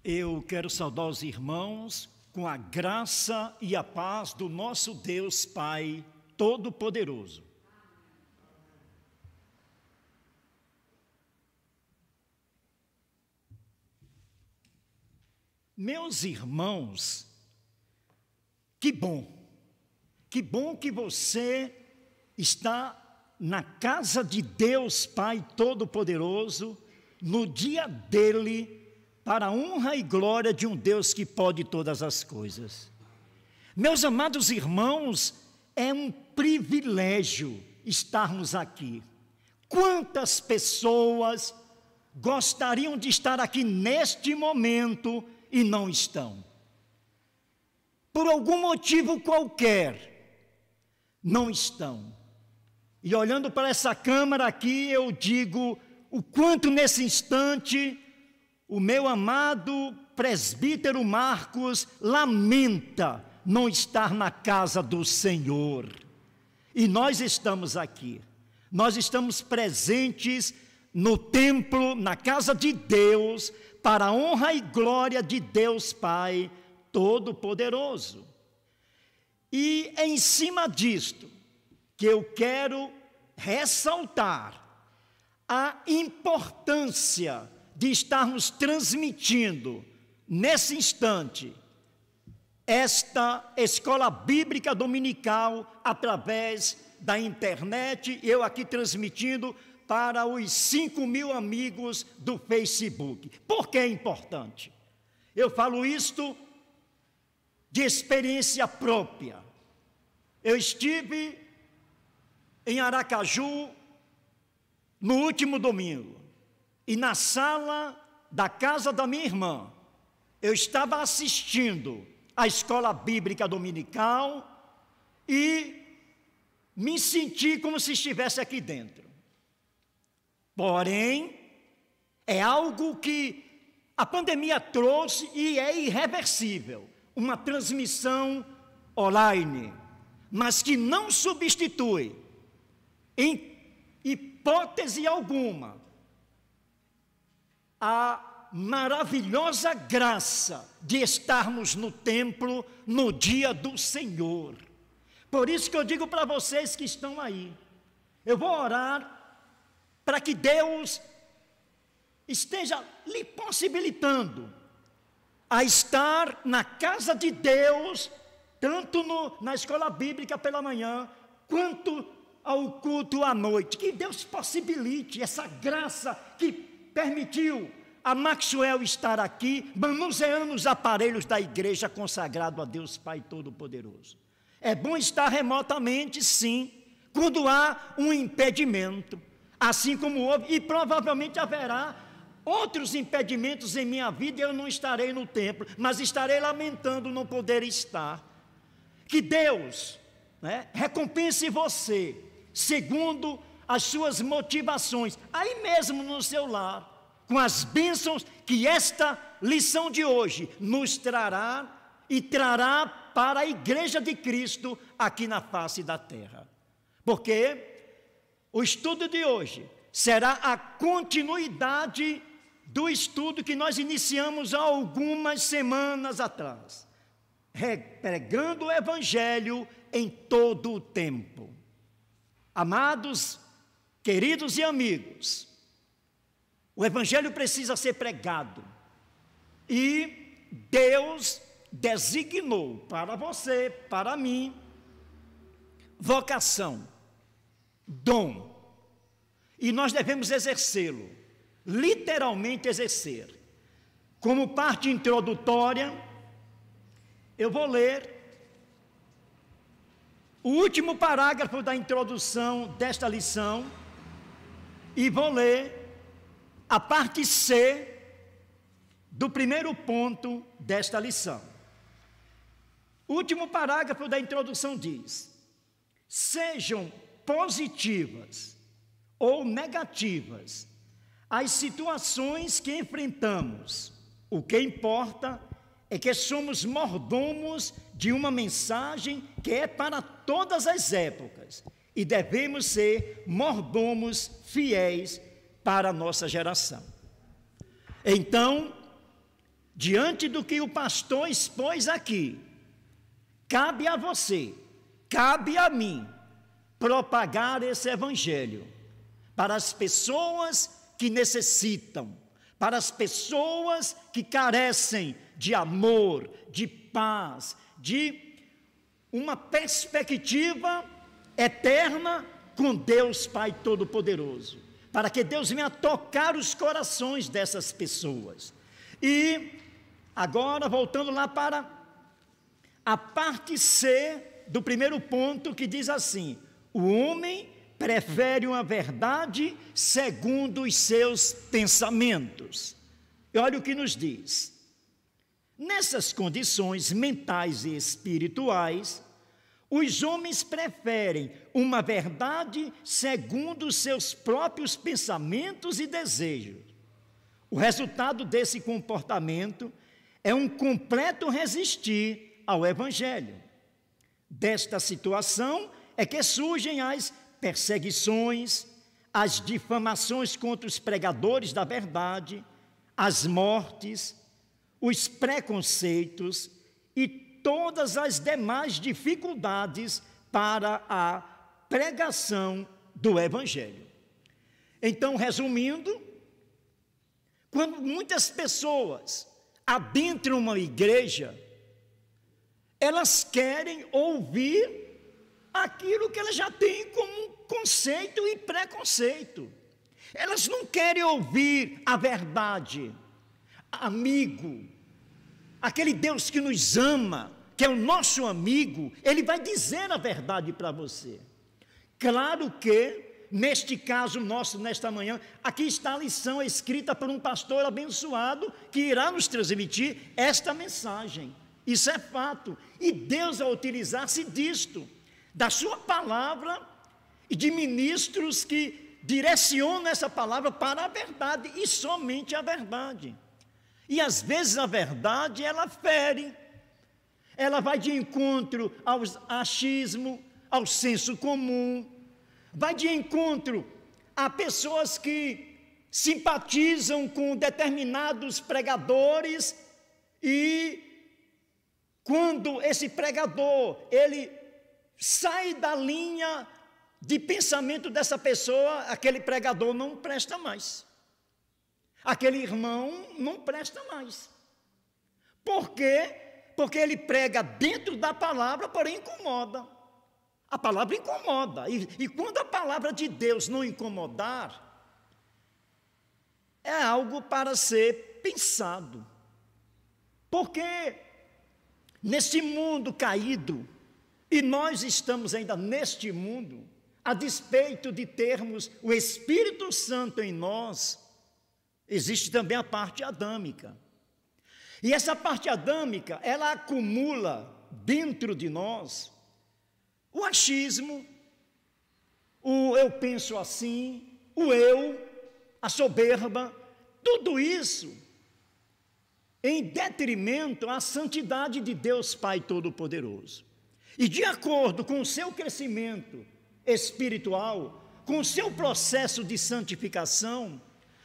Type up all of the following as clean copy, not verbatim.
Eu quero saudar os irmãos com a graça e a paz do nosso Deus Pai Todo-Poderoso. Meus irmãos, que bom que você está na casa de Deus Pai Todo-Poderoso, no dia dele, para a honra e glória de um Deus que pode todas as coisas. Meus amados irmãos, é um privilégio estarmos aqui. Quantas pessoas gostariam de estar aqui neste momento e não estão? Por algum motivo qualquer, não estão. E olhando para essa câmara aqui, eu digo o quanto nesse instante o meu amado presbítero Marcos lamenta não estar na casa do Senhor. E nós estamos aqui. Nós estamos presentes no templo, na casa de Deus, para a honra e glória de Deus Pai Todo-Poderoso. E em cima disto, que eu quero ressaltar a importância de estarmos transmitindo, nesse instante, esta escola bíblica dominical através da internet, eu aqui transmitindo para os 5.000 amigos do Facebook. Por que é importante? Eu falo isto de experiência própria. Eu estive em Aracaju no último domingo, e na sala da casa da minha irmã, eu estava assistindo a escola bíblica dominical e me senti como se estivesse aqui dentro. Porém, é algo que a pandemia trouxe e é irreversível, uma transmissão online, mas que não substitui, em hipótese alguma, a maravilhosa graça de estarmos no templo no dia do Senhor. Por isso que eu digo para vocês que estão aí, eu vou orar para que Deus esteja lhe possibilitando a estar na casa de Deus, tanto na escola bíblica pela manhã, quanto ao culto à noite. Que Deus possibilite essa graça que permitiu a Maxwell estar aqui, manuseando os aparelhos da igreja consagrado a Deus Pai Todo-Poderoso. É bom estar remotamente, sim, quando há um impedimento, assim como houve, e provavelmente haverá outros impedimentos em minha vida, e eu não estarei no templo, mas estarei lamentando não poder estar. Que Deus, recompense você, segundo as suas motivações, aí mesmo no seu lar, com as bênçãos que esta lição de hoje nos trará e trará para a igreja de Cristo aqui na face da terra. Porque o estudo de hoje será a continuidade do estudo que nós iniciamos há algumas semanas atrás, pregando o Evangelho em todo o tempo. Amados, queridos e amigos, o Evangelho precisa ser pregado, e Deus designou para você, para mim, vocação, dom, e nós devemos exercê-lo, literalmente exercer. Como parte introdutória, eu vou ler o último parágrafo da introdução desta lição e vou ler a parte C do primeiro ponto desta lição. O último parágrafo da introdução diz: sejam positivas ou negativas as situações que enfrentamos, o que importa é que somos mordomos de uma mensagem que é para todas as épocas e devemos ser mordomos fiéis para a nossa geração. Então, diante do que o pastor expôs aqui, cabe a você, cabe a mim, propagar esse evangelho para as pessoas que necessitam, para as pessoas que carecem de amor, de paz, de uma perspectiva eterna com Deus Pai Todo-Poderoso, para que Deus venha tocar os corações dessas pessoas. E agora, voltando lá para a parte C do primeiro ponto, que diz assim: o homem prefere uma verdade segundo os seus pensamentos. E olha o que nos diz: nessas condições mentais e espirituais, os homens preferem uma verdade segundo os seus próprios pensamentos e desejos. O resultado desse comportamento é um completo resistir ao Evangelho. Desta situação é que surgem as perseguições, as difamações contra os pregadores da verdade, as mortes, os preconceitos e todas as demais dificuldades para a pregação do Evangelho. Então, resumindo, quando muitas pessoas adentram uma igreja, elas querem ouvir aquilo que elas já têm como conceito e preconceito. Elas não querem ouvir a verdade. Amigo, aquele Deus que nos ama, que é o nosso amigo, Ele vai dizer a verdade para você. Claro que, neste caso nosso, nesta manhã, aqui está a lição escrita por um pastor abençoado, que irá nos transmitir esta mensagem. Isso é fato. E Deus vai utilizar-se disto, da sua palavra e de ministros que direcionam essa palavra para a verdade, e somente a verdade. E às vezes a verdade, ela fere, ela vai de encontro ao achismo, ao senso comum, vai de encontro a pessoas que simpatizam com determinados pregadores, e quando esse pregador, ele sai da linha de pensamento dessa pessoa, aquele pregador não presta mais. Aquele irmão não presta mais. Por quê? Porque ele prega dentro da palavra, porém incomoda. A palavra incomoda. E quando a palavra de Deus não incomodar, é algo para ser pensado. Porque neste mundo caído, e nós estamos ainda neste mundo, a despeito de termos o Espírito Santo em nós, existe também a parte adâmica. E essa parte adâmica, ela acumula dentro de nós o achismo, o eu penso assim, o eu, a soberba, tudo isso em detrimento à santidade de Deus Pai Todo-Poderoso. E de acordo com o seu crescimento espiritual, com o seu processo de santificação,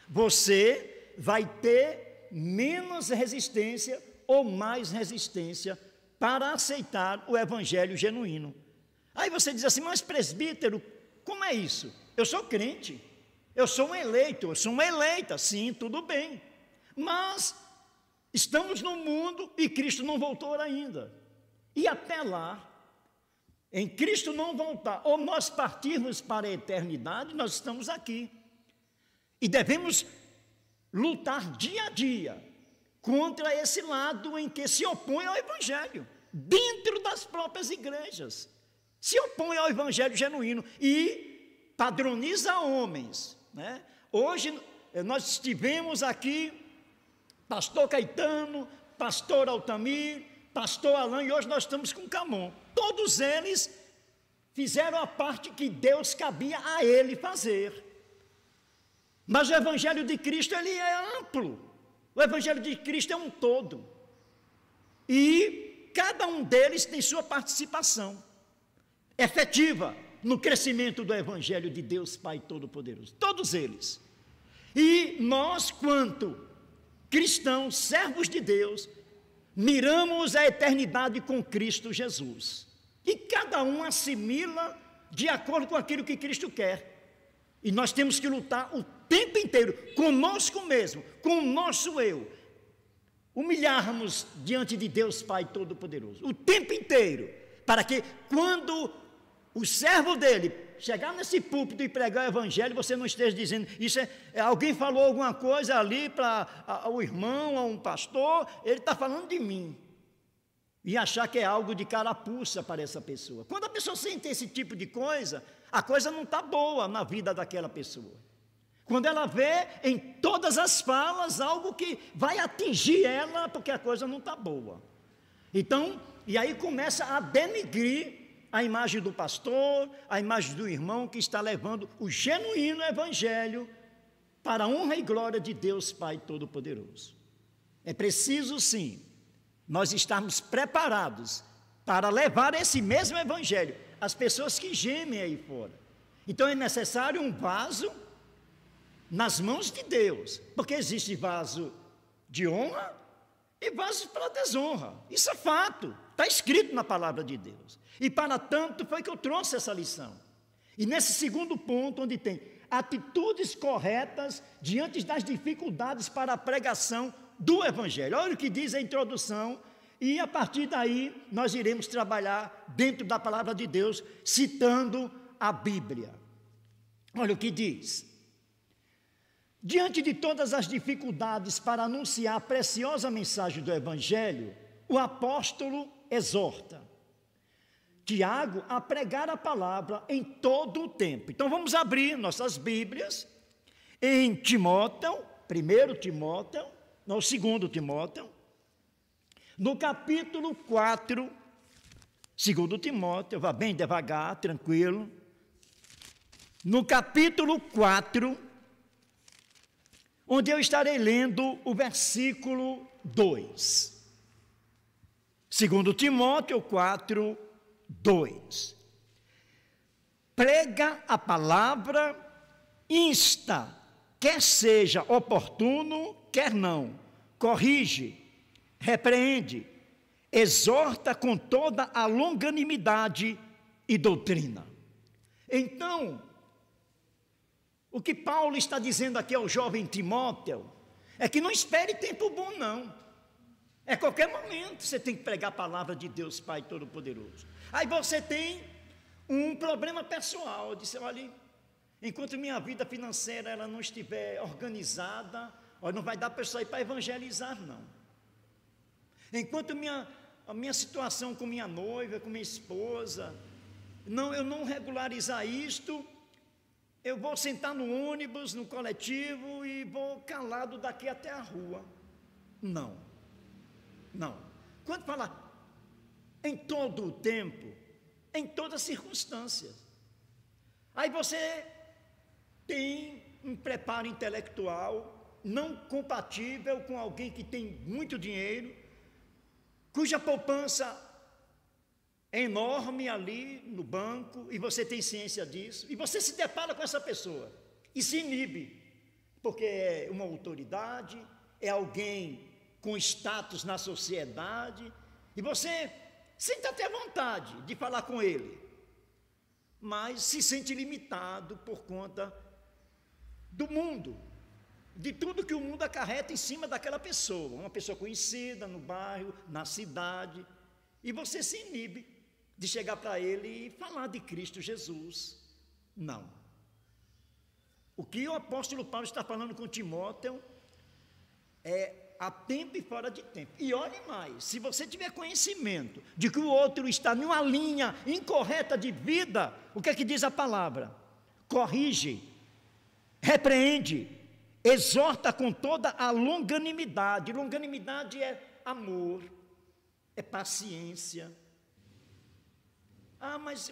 você vai ter menos resistência ou mais resistência para aceitar o evangelho genuíno. Aí você diz assim: mas presbítero, como é isso? Eu sou crente, eu sou um eleito, eu sou uma eleita, sim, tudo bem, mas estamos no mundo e Cristo não voltou ainda. E até lá, em Cristo não voltar, ou nós partirmos para a eternidade, nós estamos aqui. E devemos lutar dia a dia contra esse lado em que se opõe ao Evangelho, dentro das próprias igrejas. Se opõe ao Evangelho genuíno e padroniza homens, né? Hoje nós estivemos aqui, pastor Caetano, pastor Altamir, pastor Alain, e hoje nós estamos com Camon. Todos eles fizeram a parte que Deus cabia a ele fazer. Mas o Evangelho de Cristo, ele é amplo. O Evangelho de Cristo é um todo. E cada um deles tem sua participação efetiva no crescimento do Evangelho de Deus Pai Todo-Poderoso. Todos eles. E nós, quanto cristãos, servos de Deus, miramos a eternidade com Cristo Jesus. E cada um assimila de acordo com aquilo que Cristo quer. E nós temos que lutar o tempo inteiro, conosco mesmo, com o nosso eu. Humilharmos diante de Deus Pai Todo-Poderoso, o tempo inteiro, para que quando o servo dele chegar nesse púlpito e pregar o evangelho, você não esteja dizendo, isso alguém falou alguma coisa ali para o irmão, a um pastor, ele está falando de mim. E achar que é algo de carapuça para essa pessoa. Quando a pessoa sente esse tipo de coisa, a coisa não está boa na vida daquela pessoa. Quando ela vê em todas as falas algo que vai atingir ela, porque a coisa não está boa. Então, e aí começa a denigrir a imagem do pastor, a imagem do irmão que está levando o genuíno evangelho para a honra e glória de Deus Pai Todo-Poderoso. É preciso, sim, nós estarmos preparados para levar esse mesmo evangelho às pessoas que gemem aí fora. Então é necessário um vaso nas mãos de Deus, porque existe vaso de honra e vaso para desonra. Isso é fato, está escrito na palavra de Deus. E para tanto foi que eu trouxe essa lição. E nesse segundo ponto, onde tem atitudes corretas diante das dificuldades para a pregação do evangelho. Olha o que diz a introdução, e a partir daí nós iremos trabalhar dentro da palavra de Deus, citando a Bíblia. Olha o que diz: diante de todas as dificuldades para anunciar a preciosa mensagem do evangelho, o apóstolo exorta Tiago a pregar a palavra em todo o tempo. Então vamos abrir nossas Bíblias em Timóteo, 2 Timóteo, no capítulo 4, 2 Timóteo, vá bem devagar, tranquilo. No capítulo 4, onde eu estarei lendo o versículo 2. 2 Timóteo 4, 2. Prega a palavra, insta, quer seja oportuno, quer não, corrige, repreende, exorta com toda a longanimidade e doutrina. Então, o que Paulo está dizendo aqui ao jovem Timóteo é que não espere tempo bom, não. É qualquer momento você tem que pregar a palavra de Deus Pai Todo-Poderoso. Aí você tem um problema pessoal, disse, olha, enquanto minha vida financeira ela não estiver organizada, não vai dar para eu sair para evangelizar, não. Enquanto a minha situação com minha noiva, com minha esposa, eu não regularizar isto, eu vou sentar no ônibus, no coletivo e vou calado daqui até a rua. Não. Quando fala em todo o tempo, em todas as circunstâncias, aí você tem um preparo intelectual não compatível com alguém que tem muito dinheiro, cuja poupança é enorme ali no banco, e você tem ciência disso, e você se depara com essa pessoa e se inibe, porque é uma autoridade, é alguém com status na sociedade, e você sente até vontade de falar com ele, mas se sente limitado por conta do mundo, de tudo que o mundo acarreta em cima daquela pessoa, uma pessoa conhecida no bairro, na cidade, e você se inibe de chegar para ele e falar de Cristo Jesus. Não. O que o apóstolo Paulo está falando com Timóteo é a tempo e fora de tempo. E olhe mais, se você tiver conhecimento de que o outro está numa linha incorreta de vida, o que é que diz a palavra? Corrige, repreende, exorta com toda a longanimidade. Longanimidade é amor, é paciência. Mas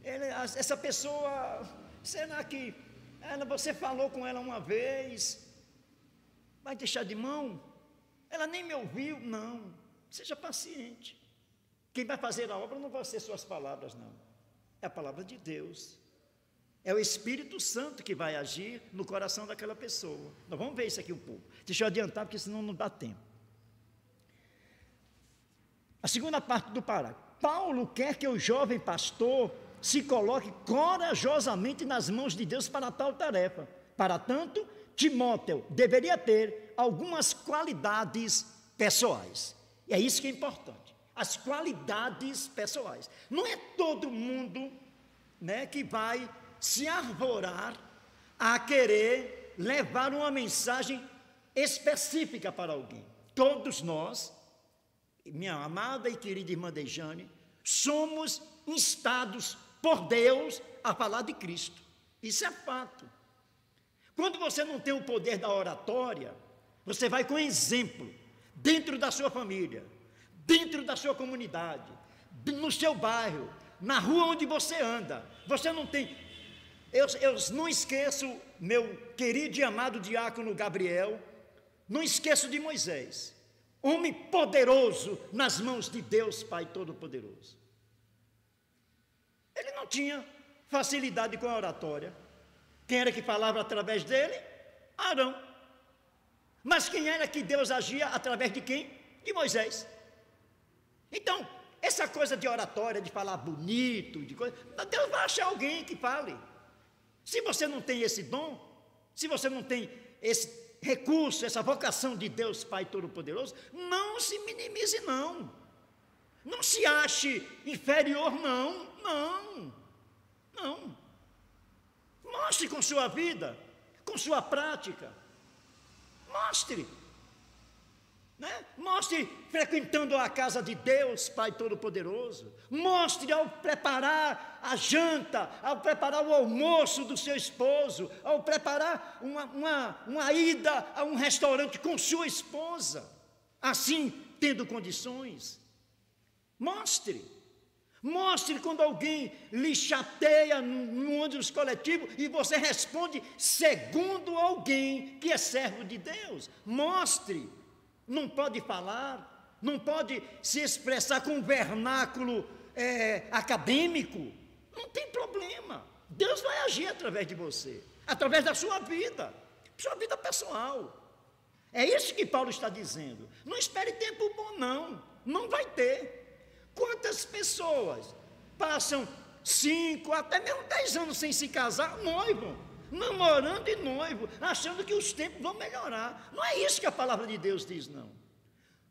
essa pessoa, será que você falou com ela uma vez, vai deixar de mão? Ela nem me ouviu. Não, seja paciente. Quem vai fazer a obra não vai ser suas palavras, não. É a palavra de Deus. É o Espírito Santo que vai agir no coração daquela pessoa. Nós vamos ver isso aqui um pouco. Deixa eu adiantar, porque senão não dá tempo. A segunda parte do parágrafo. Paulo quer que o jovem pastor se coloque corajosamente nas mãos de Deus para tal tarefa. Para tanto, Timóteo deveria ter algumas qualidades pessoais. E é isso que é importante. As qualidades pessoais. Não é todo mundo, né, que vai se arvorar a querer levar uma mensagem específica para alguém. Todos nós, minha amada e querida irmã Dejane, somos instados por Deus a falar de Cristo. Isso é fato. Quando você não tem o poder da oratória, você vai com exemplo, dentro da sua família, dentro da sua comunidade, no seu bairro, na rua onde você anda. Você não tem... Eu não esqueço meu querido e amado diácono Gabriel, não esqueço de Moisés, homem poderoso nas mãos de Deus Pai Todo-Poderoso. Ele não tinha facilidade com a oratória. Quem era que falava através dele? Arão. Mas quem era que Deus agia através de quem? De Moisés. Então, essa coisa de oratória, de falar bonito, de coisa, Deus vai achar alguém que fale. Se você não tem esse dom, se você não tem esse recurso, essa vocação de Deus Pai Todo-Poderoso, não se minimize, não. Não se ache inferior, não. Mostre com sua vida, com sua prática. Mostre. Né? Mostre frequentando a casa de Deus, Pai Todo-Poderoso. Mostre ao preparar a janta, ao preparar o almoço do seu esposo, ao preparar uma ida a um restaurante com sua esposa, assim, tendo condições. Mostre quando alguém lhe chateia no ônibus coletivo e você responde segundo alguém que é servo de Deus. Mostre. Não pode falar, não pode se expressar com um vernáculo acadêmico. Não tem problema. Deus vai agir através de você, através da sua vida pessoal. É isso que Paulo está dizendo. Não espere tempo bom, não vai ter. Quantas pessoas passam 5, até mesmo 10 anos sem se casar, noivo, namorando e noivo, achando que os tempos vão melhorar? Não é isso que a palavra de Deus diz, não.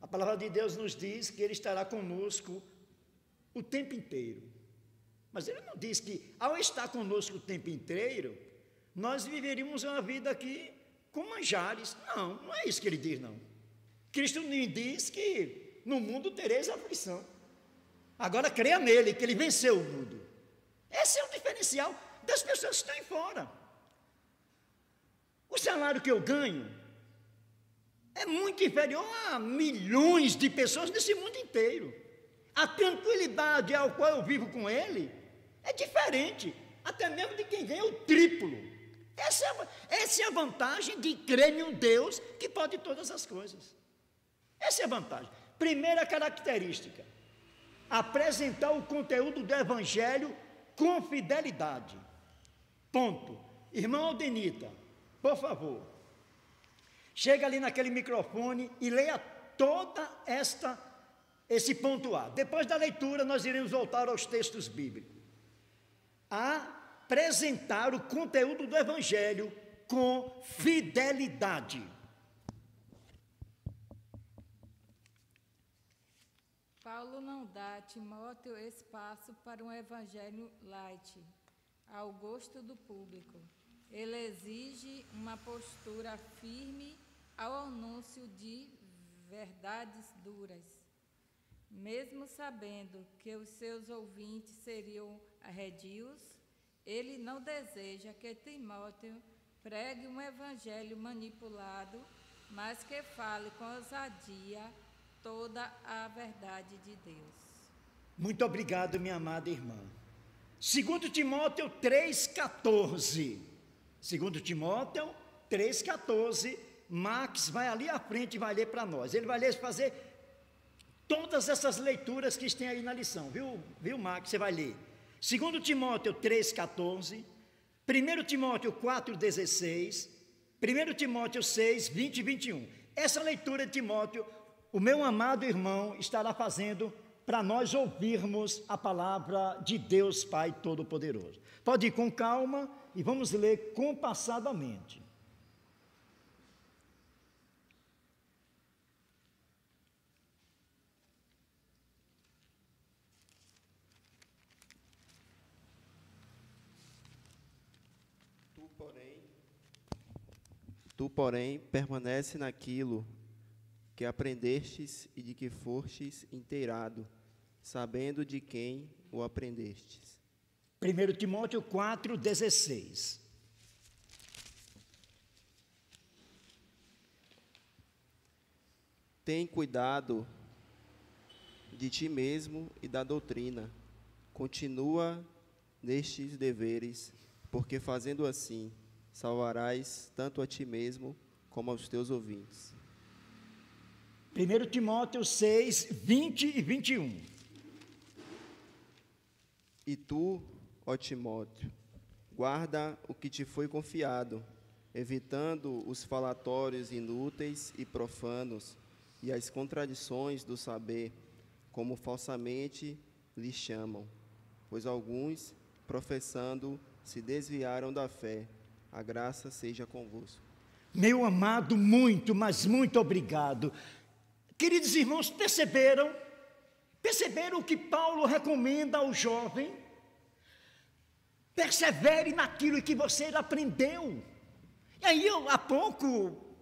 A palavra de Deus nos diz que Ele estará conosco o tempo inteiro. Mas Ele não diz que, ao estar conosco o tempo inteiro, nós viveríamos uma vida aqui com manjares. Não é isso que Ele diz, não. Cristo nos diz que no mundo tereis aflição. Agora creia nele, que Ele venceu o mundo. Esse é o diferencial das pessoas que estão aí fora. O salário que eu ganho é muito inferior a milhões de pessoas nesse mundo inteiro. A tranquilidade ao qual eu vivo com Ele é diferente, até mesmo de quem ganha o triplo. Essa é a vantagem de crer em um Deus que pode todas as coisas. Essa é a vantagem. Primeira característica: apresentar o conteúdo do Evangelho com fidelidade. Ponto. Irmão Aldenita, por favor, chega ali naquele microfone e leia toda esse ponto A. Depois da leitura, nós iremos voltar aos textos bíblicos. Apresentar o conteúdo do Evangelho com fidelidade. Paulo não dá a Timóteo espaço para um evangelho light, ao gosto do público. Ele exige uma postura firme ao anúncio de verdades duras. Mesmo sabendo que os seus ouvintes seriam arredios, ele não deseja que Timóteo pregue um evangelho manipulado, mas que fale com ousadia toda a verdade de Deus. Muito obrigado, minha amada irmã. 2 Timóteo 3,14. 2 Timóteo 3,14. Max vai ali à frente e vai ler para nós. Ele vai fazer todas essas leituras que tem aí na lição, viu Max? Você vai ler 2 Timóteo 3,14. 1 Timóteo 4,16, 1 Timóteo 6, 20 e 21. Essa leitura de Timóteo, o meu amado irmão estará fazendo para nós ouvirmos a palavra de Deus Pai Todo-Poderoso. Pode ir com calma e vamos ler compassadamente. Tu, porém, permanece naquilo que aprendestes e de que fostes inteirado, sabendo de quem o aprendestes. 1 Timóteo 4,16. Tem cuidado de ti mesmo e da doutrina. Continua nestes deveres, porque fazendo assim, salvarás tanto a ti mesmo como aos teus ouvintes. 1 Timóteo 6, 20 e 21. E tu, ó Timóteo, guarda o que te foi confiado, evitando os falatórios inúteis e profanos e as contradições do saber, como falsamente lhes chamam, pois alguns, professando, se desviaram da fé. A graça seja convosco. Meu amado, muito, mas muito obrigado. Queridos irmãos, perceberam o que Paulo recomenda ao jovem? Persevere naquilo que você aprendeu. E aí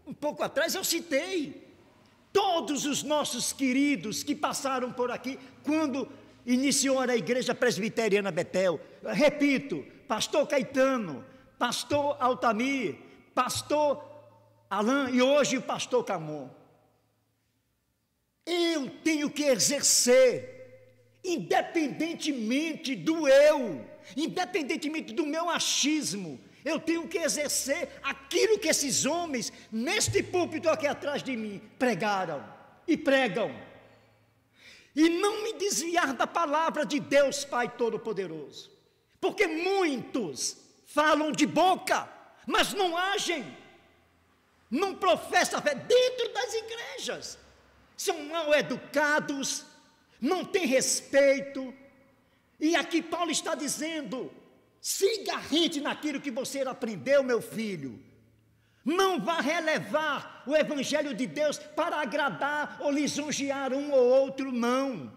um pouco atrás eu citei todos os nossos queridos que passaram por aqui quando iniciou a Igreja Presbiteriana Betel. Repito, pastor Caetano, pastor Altamir, pastor Alain e hoje o pastor Camon. Eu tenho que exercer, independentemente do eu, independentemente do meu achismo, eu tenho que exercer aquilo que esses homens, neste púlpito aqui atrás de mim, pregaram e pregam. E não me desviar da palavra de Deus Pai Todo-Poderoso. Porque muitos falam de boca, mas não agem, não professam a fé dentro das igrejas. São mal educados, não têm respeito. E aqui Paulo está dizendo: siga rente naquilo que você aprendeu, meu filho. Não vá relevar o evangelho de Deus para agradar ou lisonjear um ou outro, não.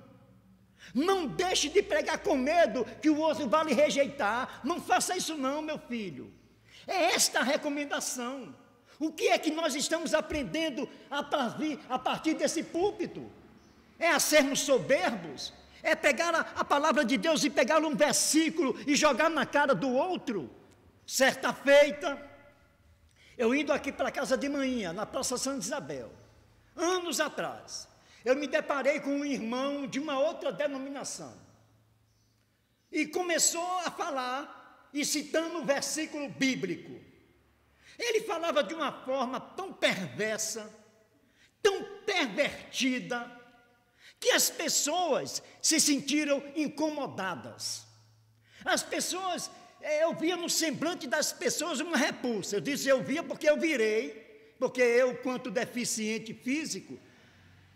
Não deixe de pregar com medo que o outro vai lhe rejeitar. Não faça isso não, meu filho. É esta a recomendação. O que é que nós estamos aprendendo a partir desse púlpito? É a sermos soberbos? É pegar a palavra de Deus e pegar um versículo e jogar na cara do outro? Certa feita, eu indo aqui para a casa de manhã, na Praça Santa Isabel, anos atrás, eu me deparei com um irmão de uma outra denominação. E começou a falar, e citando um versículo bíblico. Ele falava de uma forma tão perversa, tão pervertida, que as pessoas se sentiram incomodadas. As pessoas, eu via no semblante das pessoas uma repulsa. Eu disse, eu via porque eu virei, porque eu, quanto deficiente físico,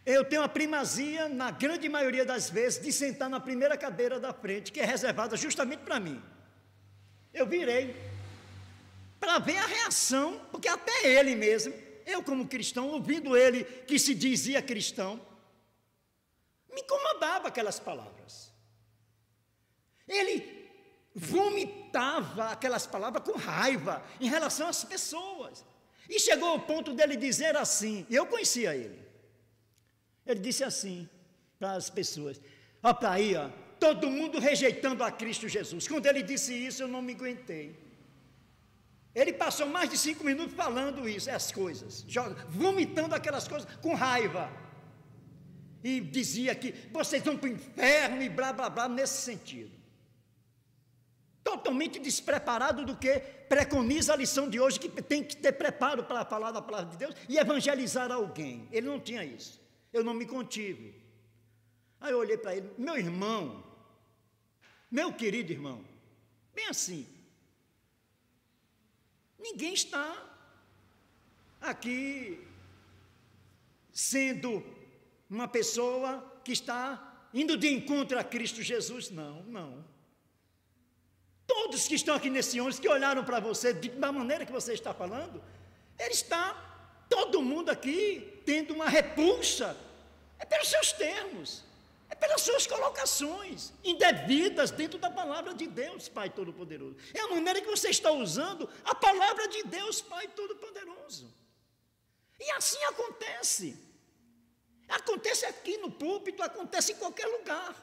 eu tenho a primazia, na grande maioria das vezes, de sentar na primeira cadeira da frente, que é reservada justamente para mim. Eu virei para ver a reação, porque até ele mesmo, eu como cristão, ouvindo ele que se dizia cristão, me incomodava aquelas palavras. Ele vomitava aquelas palavras com raiva em relação às pessoas. E chegou ao ponto dele dizer assim, eu conhecia ele. Ele disse assim para as pessoas, ó, para aí, ó, todo mundo rejeitando a Cristo Jesus. Quando ele disse isso, eu não me aguentei. Ele passou mais de 5 minutos falando isso, as coisas, vomitando aquelas coisas com raiva. E dizia que vocês vão para o inferno e blá, blá, blá, nesse sentido. Totalmente despreparado do que preconiza a lição de hoje, que tem que ter preparo para falar da palavra de Deus e evangelizar alguém. Ele não tinha isso. Eu não me contive. Aí eu olhei para ele, meu irmão, meu querido irmão, bem assim, Ninguém está aqui sendo uma pessoa que está indo de encontro a Cristo Jesus. Não, não. Todos que estão aqui nesse ônibus, que olharam para você da maneira que você está falando, todo mundo aqui tendo uma repulsa, é pelos seus termos, é pelas suas colocações indevidas dentro da palavra de Deus, Pai Todo-Poderoso. É a maneira que você está usando a palavra de Deus, Pai Todo-Poderoso. E assim acontece. Acontece aqui no púlpito, acontece em qualquer lugar.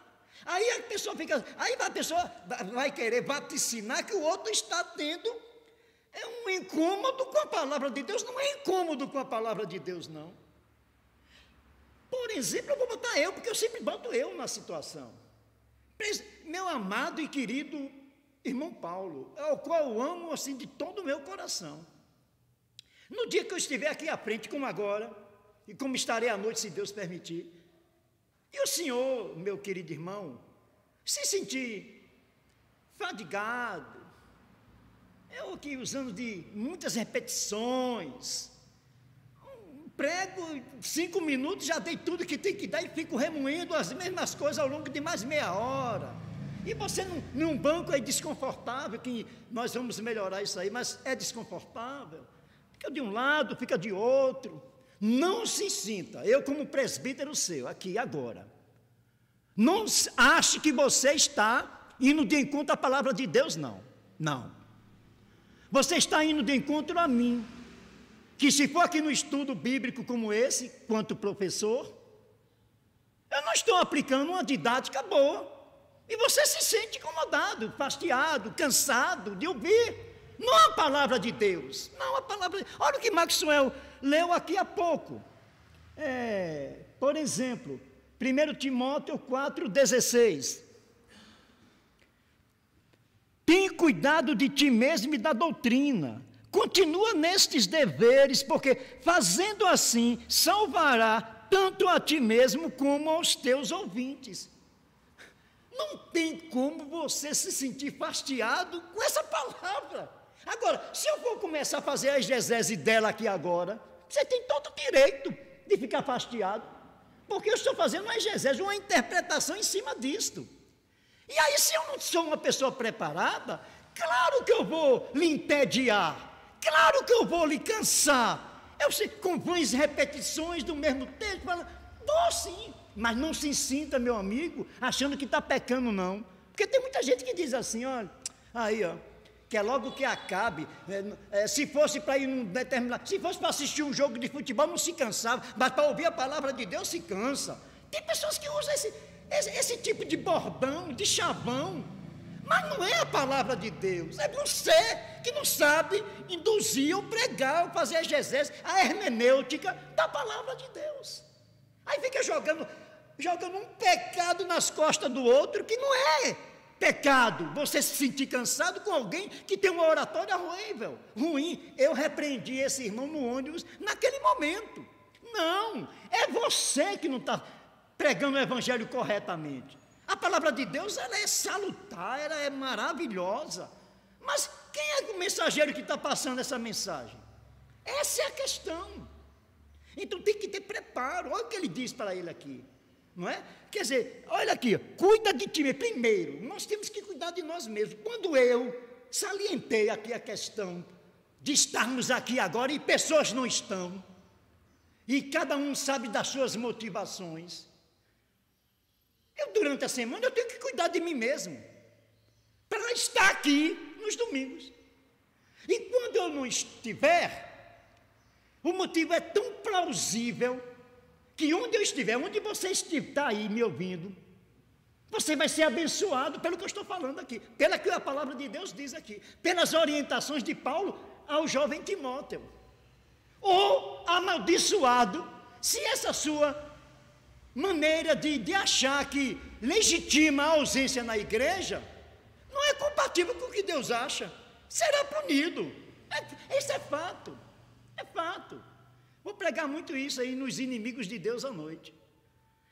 Aí a pessoa vai querer vaticinar que o outro está tendo um incômodo com a palavra de Deus. Não é incômodo com a palavra de Deus, não. Por exemplo, eu vou botar eu, porque eu sempre boto eu na situação. Meu amado e querido irmão Paulo, ao qual eu amo assim de todo o meu coração. No dia que eu estiver aqui à frente, como agora, e como estarei à noite, se Deus permitir, e o senhor, meu querido irmão, se sentir fadigado, eu aqui usando de muitas repetições, prego 5 minutos, já dei tudo que tem que dar e fico remoendo as mesmas coisas ao longo de mais meia hora. E você num banco aí desconfortável, que nós vamos melhorar isso aí, mas é desconfortável. Fica de um lado, fica de outro. Não se sinta, eu como presbítero seu, aqui agora, não ache que você está indo de encontro à palavra de Deus, não. Não. Você está indo de encontro a mim, que se for aqui no estudo bíblico como esse, quanto professor, eu não estou aplicando uma didática boa, e você se sente incomodado, fastiado, cansado de ouvir, não a palavra de Deus, não a palavra, olha o que Maxwell leu aqui há pouco, por exemplo, 1 Timóteo 4,16, tem cuidado de ti mesmo e da doutrina, continua nestes deveres, porque fazendo assim, salvará tanto a ti mesmo como aos teus ouvintes. Não tem como você se sentir fastiado com essa palavra. Agora, se eu for começar a fazer a exegese dela aqui agora, você tem todo o direito de ficar fastiado, porque eu estou fazendo uma exegese, uma interpretação em cima disto. E aí, se eu não sou uma pessoa preparada, claro que eu vou lhe entediar, claro que eu vou lhe cansar. Eu sei, com vãs repetições do mesmo texto, vou sim, mas não se sinta, meu amigo, achando que está pecando, não. Porque tem muita gente que diz assim, olha, aí, ó, quer logo que acabe, se fosse para ir num determinado, se fosse para assistir um jogo de futebol, não se cansava, mas para ouvir a palavra de Deus se cansa. Tem pessoas que usam esse tipo de bordão, de chavão, mas não é a palavra de Deus, é você que não sabe induzir ou pregar, ou fazer a exegese, a hermenêutica da palavra de Deus. Aí fica jogando um pecado nas costas do outro, que não é pecado, você se sentir cansado com alguém que tem uma oratória ruim. Eu repreendi esse irmão no ônibus naquele momento. Não, é você que não está pregando o evangelho corretamente. A palavra de Deus, ela é salutar, ela é maravilhosa, mas quem é o mensageiro que está passando essa mensagem? Essa é a questão. Então tem que ter preparo. Olha o que ele diz para ele aqui, não é? Quer dizer, olha aqui, cuida de ti. Primeiro, nós temos que cuidar de nós mesmos. Quando eu salientei aqui a questão de estarmos aqui agora e pessoas não estão, e cada um sabe das suas motivações, durante a semana eu tenho que cuidar de mim mesmo, para estar aqui nos domingos. E quando eu não estiver, o motivo é tão plausível, que onde eu estiver, onde você está aí me ouvindo, você vai ser abençoado pelo que eu estou falando aqui, pela que a palavra de Deus diz aqui, pelas orientações de Paulo ao jovem Timóteo, ou amaldiçoado, se essa sua maneira de achar que legitima a ausência na igreja não é compatível com o que Deus acha, será punido. Isso é fato, é fato. Vou pregar muito isso aí nos inimigos de Deus à noite.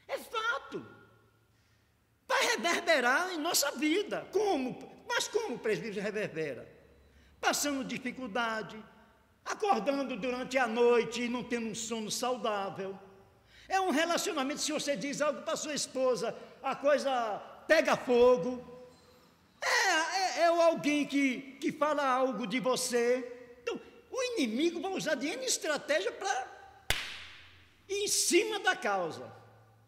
É fato. Vai reverberar em nossa vida. Como? Mas como o presbítero reverbera? passando dificuldade, acordando durante a noite e não tendo um sono saudável. É um relacionamento, se você diz algo para sua esposa, a coisa pega fogo. É alguém que fala algo de você. Então, o inimigo vai usar de N estratégia para ir em cima da causa.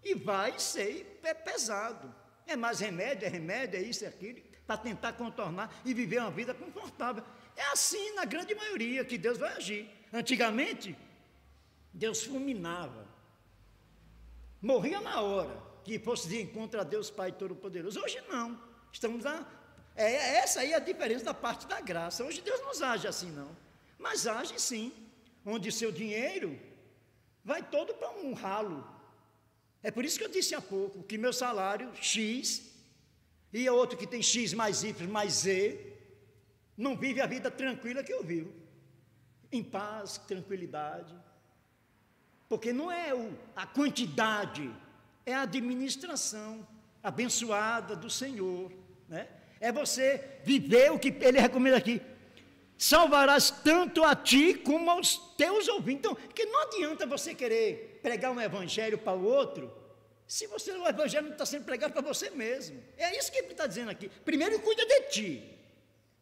E vai ser pesado. É mais remédio, é isso, é aquilo, para tentar contornar e viver uma vida confortável. É assim, na grande maioria, que Deus vai agir. Antigamente, Deus fulminava. Morria na hora que fosse de encontro a Deus Pai Todo-Poderoso. Hoje não. Estamos lá. Essa aí é a diferença da parte da graça. Hoje Deus não age assim, não. Mas age sim. Onde seu dinheiro vai todo para um ralo. É por isso que eu disse há pouco que meu salário, X, e outro que tem X mais Y mais Z, não vive a vida tranquila que eu vivo. Em paz, tranquilidade. Porque não é a quantidade, é a administração abençoada do Senhor, né? É você viver o que ele recomenda aqui. Salvarás tanto a ti como aos teus ouvintes. Então, porque não adianta você querer pregar um evangelho para o outro, se o evangelho não está sendo pregado para você mesmo. É isso que ele está dizendo aqui. Primeiro, cuida de ti,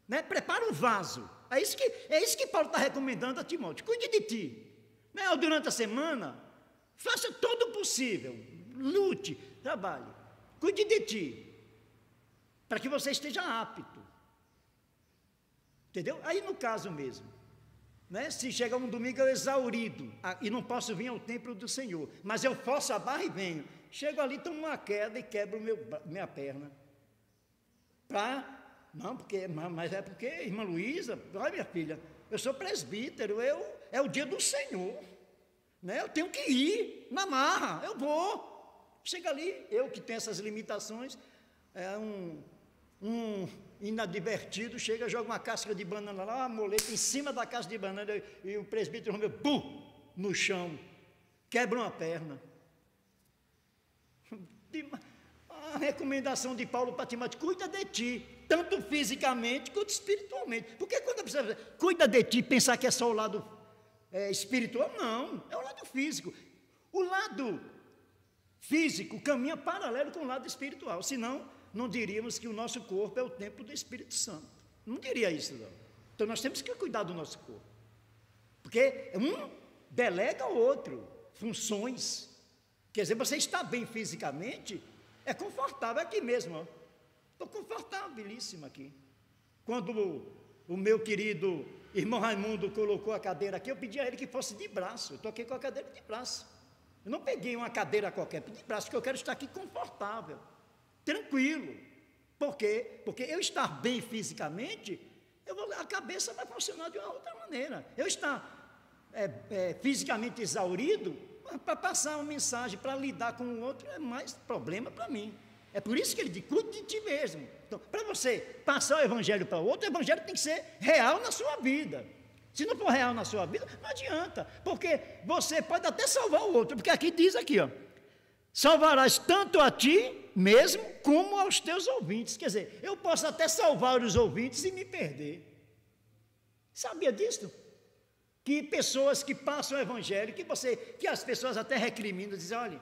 né? Prepara um vaso. É isso que Paulo está recomendando a Timóteo. Cuide de ti. Né? Durante a semana, faça todo o possível. Lute, trabalhe. Cuide de ti. Para que você esteja apto. Entendeu? Aí no caso mesmo, né? Se chega um domingo eu exaurido, e não posso vir ao templo do Senhor, mas eu forço a barra e venho. Chego ali, tomo uma queda e quebro minha perna. Mas é porque, irmã Luísa, olha minha filha, eu sou presbítero, é o dia do Senhor, né? Eu tenho que ir na marra, eu vou. Chega ali, eu que tenho essas limitações, um inadvertido chega, joga uma casca de banana lá, uma moleta em cima da casca de banana, e o presbítero Romeu, pum, no chão, quebra uma perna. A recomendação de Paulo para Timóteo: cuida de ti, tanto fisicamente quanto espiritualmente. Porque quando a pessoa cuida de ti, pensar que é só o lado espiritual, não, é o lado físico. O lado físico caminha paralelo com o lado espiritual, senão não diríamos que o nosso corpo é o templo do Espírito Santo. Não diria isso, não. Então nós temos que cuidar do nosso corpo. Porque um delega ao outro funções. Quer dizer, você está bem fisicamente, é confortável aqui mesmo. Estou confortabilíssimo aqui. Quando o meu querido irmão Raimundo colocou a cadeira aqui, eu pedi a ele que fosse de braço. Eu estou aqui com a cadeira de braço. Eu não peguei uma cadeira qualquer, pedi de braço, porque eu quero estar aqui confortável. Tranquilo. Por quê? Porque eu estar bem fisicamente, a cabeça vai funcionar de uma outra maneira. Eu estar fisicamente exaurido, para passar uma mensagem, para lidar com o outro, é mais problema para mim. É por isso que ele diz: cuide de ti mesmo. Então, para você passar o evangelho para o outro, o evangelho tem que ser real na sua vida. Se não for real na sua vida, não adianta. Porque você pode até salvar o outro, porque aqui diz aqui, ó, salvarás tanto a ti mesmo como aos teus ouvintes. Quer dizer, eu posso até salvar os ouvintes e me perder. Sabia disso? Que pessoas que passam o evangelho, que as pessoas até recriminam, dizem: olha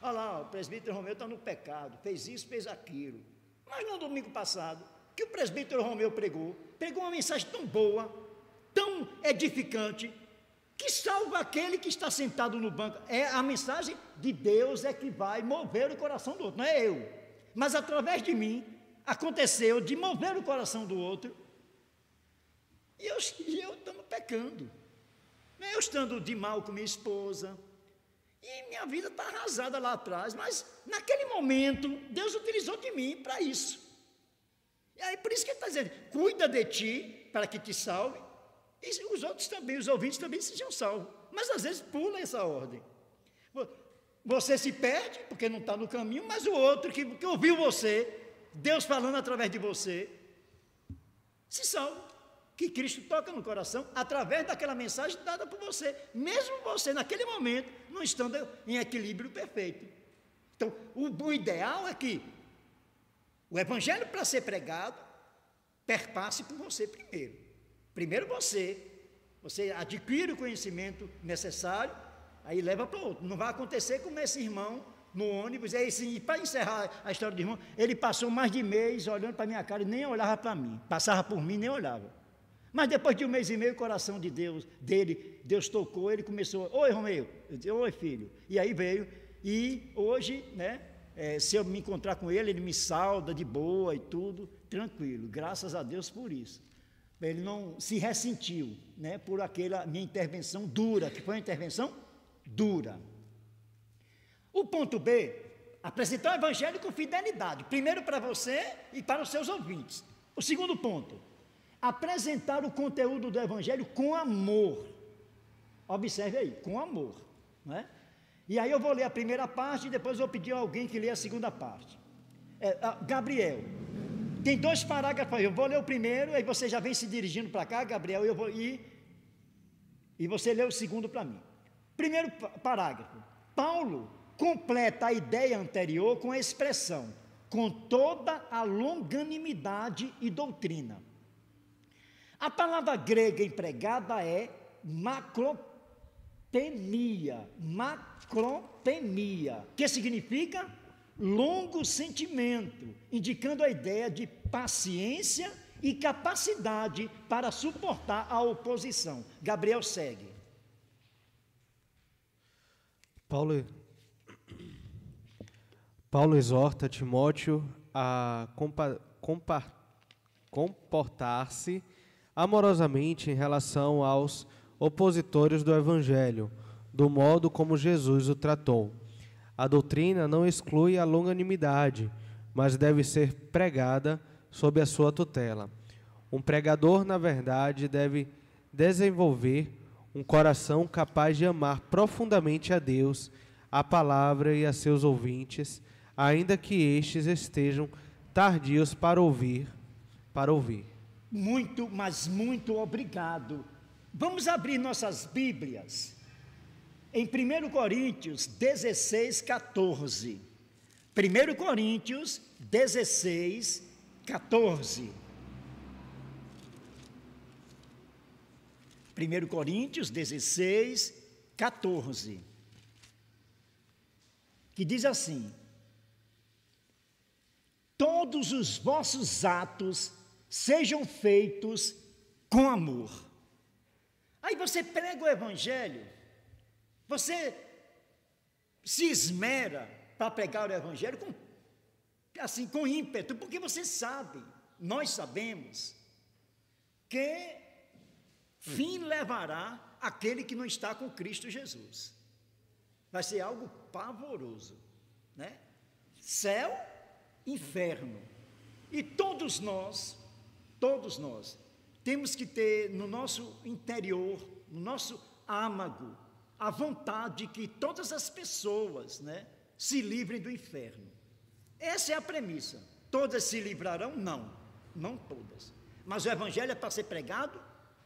lá, o presbítero Romeu está no pecado, fez isso, fez aquilo. Mas no domingo passado, que o presbítero Romeu pregou uma mensagem tão boa, tão edificante, que salva aquele que está sentado no banco. É a mensagem de Deus que vai mover o coração do outro, não é eu. Mas através de mim, aconteceu de mover o coração do outro, e eu estando pecando. Eu estando de mal com minha esposa, e minha vida está arrasada lá atrás, mas naquele momento, Deus utilizou de mim para isso. E aí, por isso que ele está dizendo: cuida de ti, para que te salve, e os outros também, os ouvintes também sejam salvos. Mas às vezes pula essa ordem. Você se perde, porque não está no caminho, mas o outro que ouviu você, Deus falando através de você, se salva. Que Cristo toca no coração através daquela mensagem dada por você, mesmo você naquele momento não estando em equilíbrio perfeito. Então, o ideal é que o evangelho, para ser pregado, perpasse por você primeiro. Primeiro você adquire o conhecimento necessário, aí leva para o outro. Não vai acontecer como esse irmão no ônibus. E assim, para encerrar a história do irmão, ele passou mais de mês olhando para a minha cara e nem olhava para mim. Passava por mim, nem olhava. Mas depois de um mês e meio, o coração de Deus tocou, ele começou, oi Romeu, eu disse, oi filho. E aí veio, e hoje, né, se eu me encontrar com ele, ele me sauda de boa e tudo, tranquilo, graças a Deus por isso. Ele não se ressentiu, né, por aquela minha intervenção dura, que foi uma intervenção dura. O ponto B, apresentar o evangelho com fidelidade, primeiro para você e para os seus ouvintes. O segundo ponto, apresentar o conteúdo do evangelho com amor. Observe aí, com amor, né? E aí eu vou ler a primeira parte e depois eu vou pedir a alguém que lê a segunda parte. Gabriel, tem 2 parágrafos aí, eu vou ler o primeiro, aí você já vem se dirigindo para cá, Gabriel, eu vou ir, e você lê o segundo para mim. Primeiro parágrafo, Paulo completa a ideia anterior com a expressão, com toda a longanimidade e doutrina. A palavra grega empregada é macropemia, que significa longo sentimento, indicando a ideia de paciência e capacidade para suportar a oposição. Gabriel segue. Paulo exorta Timóteo a comportar-se amorosamente em relação aos opositores do Evangelho, do modo como Jesus o tratou. A doutrina não exclui a longanimidade, mas deve ser pregada sob a sua tutela. Um pregador, na verdade, deve desenvolver um coração capaz de amar profundamente a Deus, a palavra e a seus ouvintes, ainda que estes estejam tardios para ouvir. Muito, mas muito obrigado. Vamos abrir nossas Bíblias em 1 Coríntios 16, 14. 1 Coríntios 16, 14. 1 Coríntios 16, 14. Que diz assim: todos os vossos atos sejam feitos com amor. Aí você prega o evangelho, você se esmera para pregar o evangelho com ímpeto, porque você sabe, nós sabemos, que fim levará aquele que não está com Cristo Jesus. Vai ser algo pavoroso, né? Céu, inferno. E todos nós temos que ter no nosso interior, no nosso âmago, a vontade que todas as pessoas, né, se livrem do inferno. Essa é a premissa. Todas se livrarão? Não todas. Mas o evangelho é para ser pregado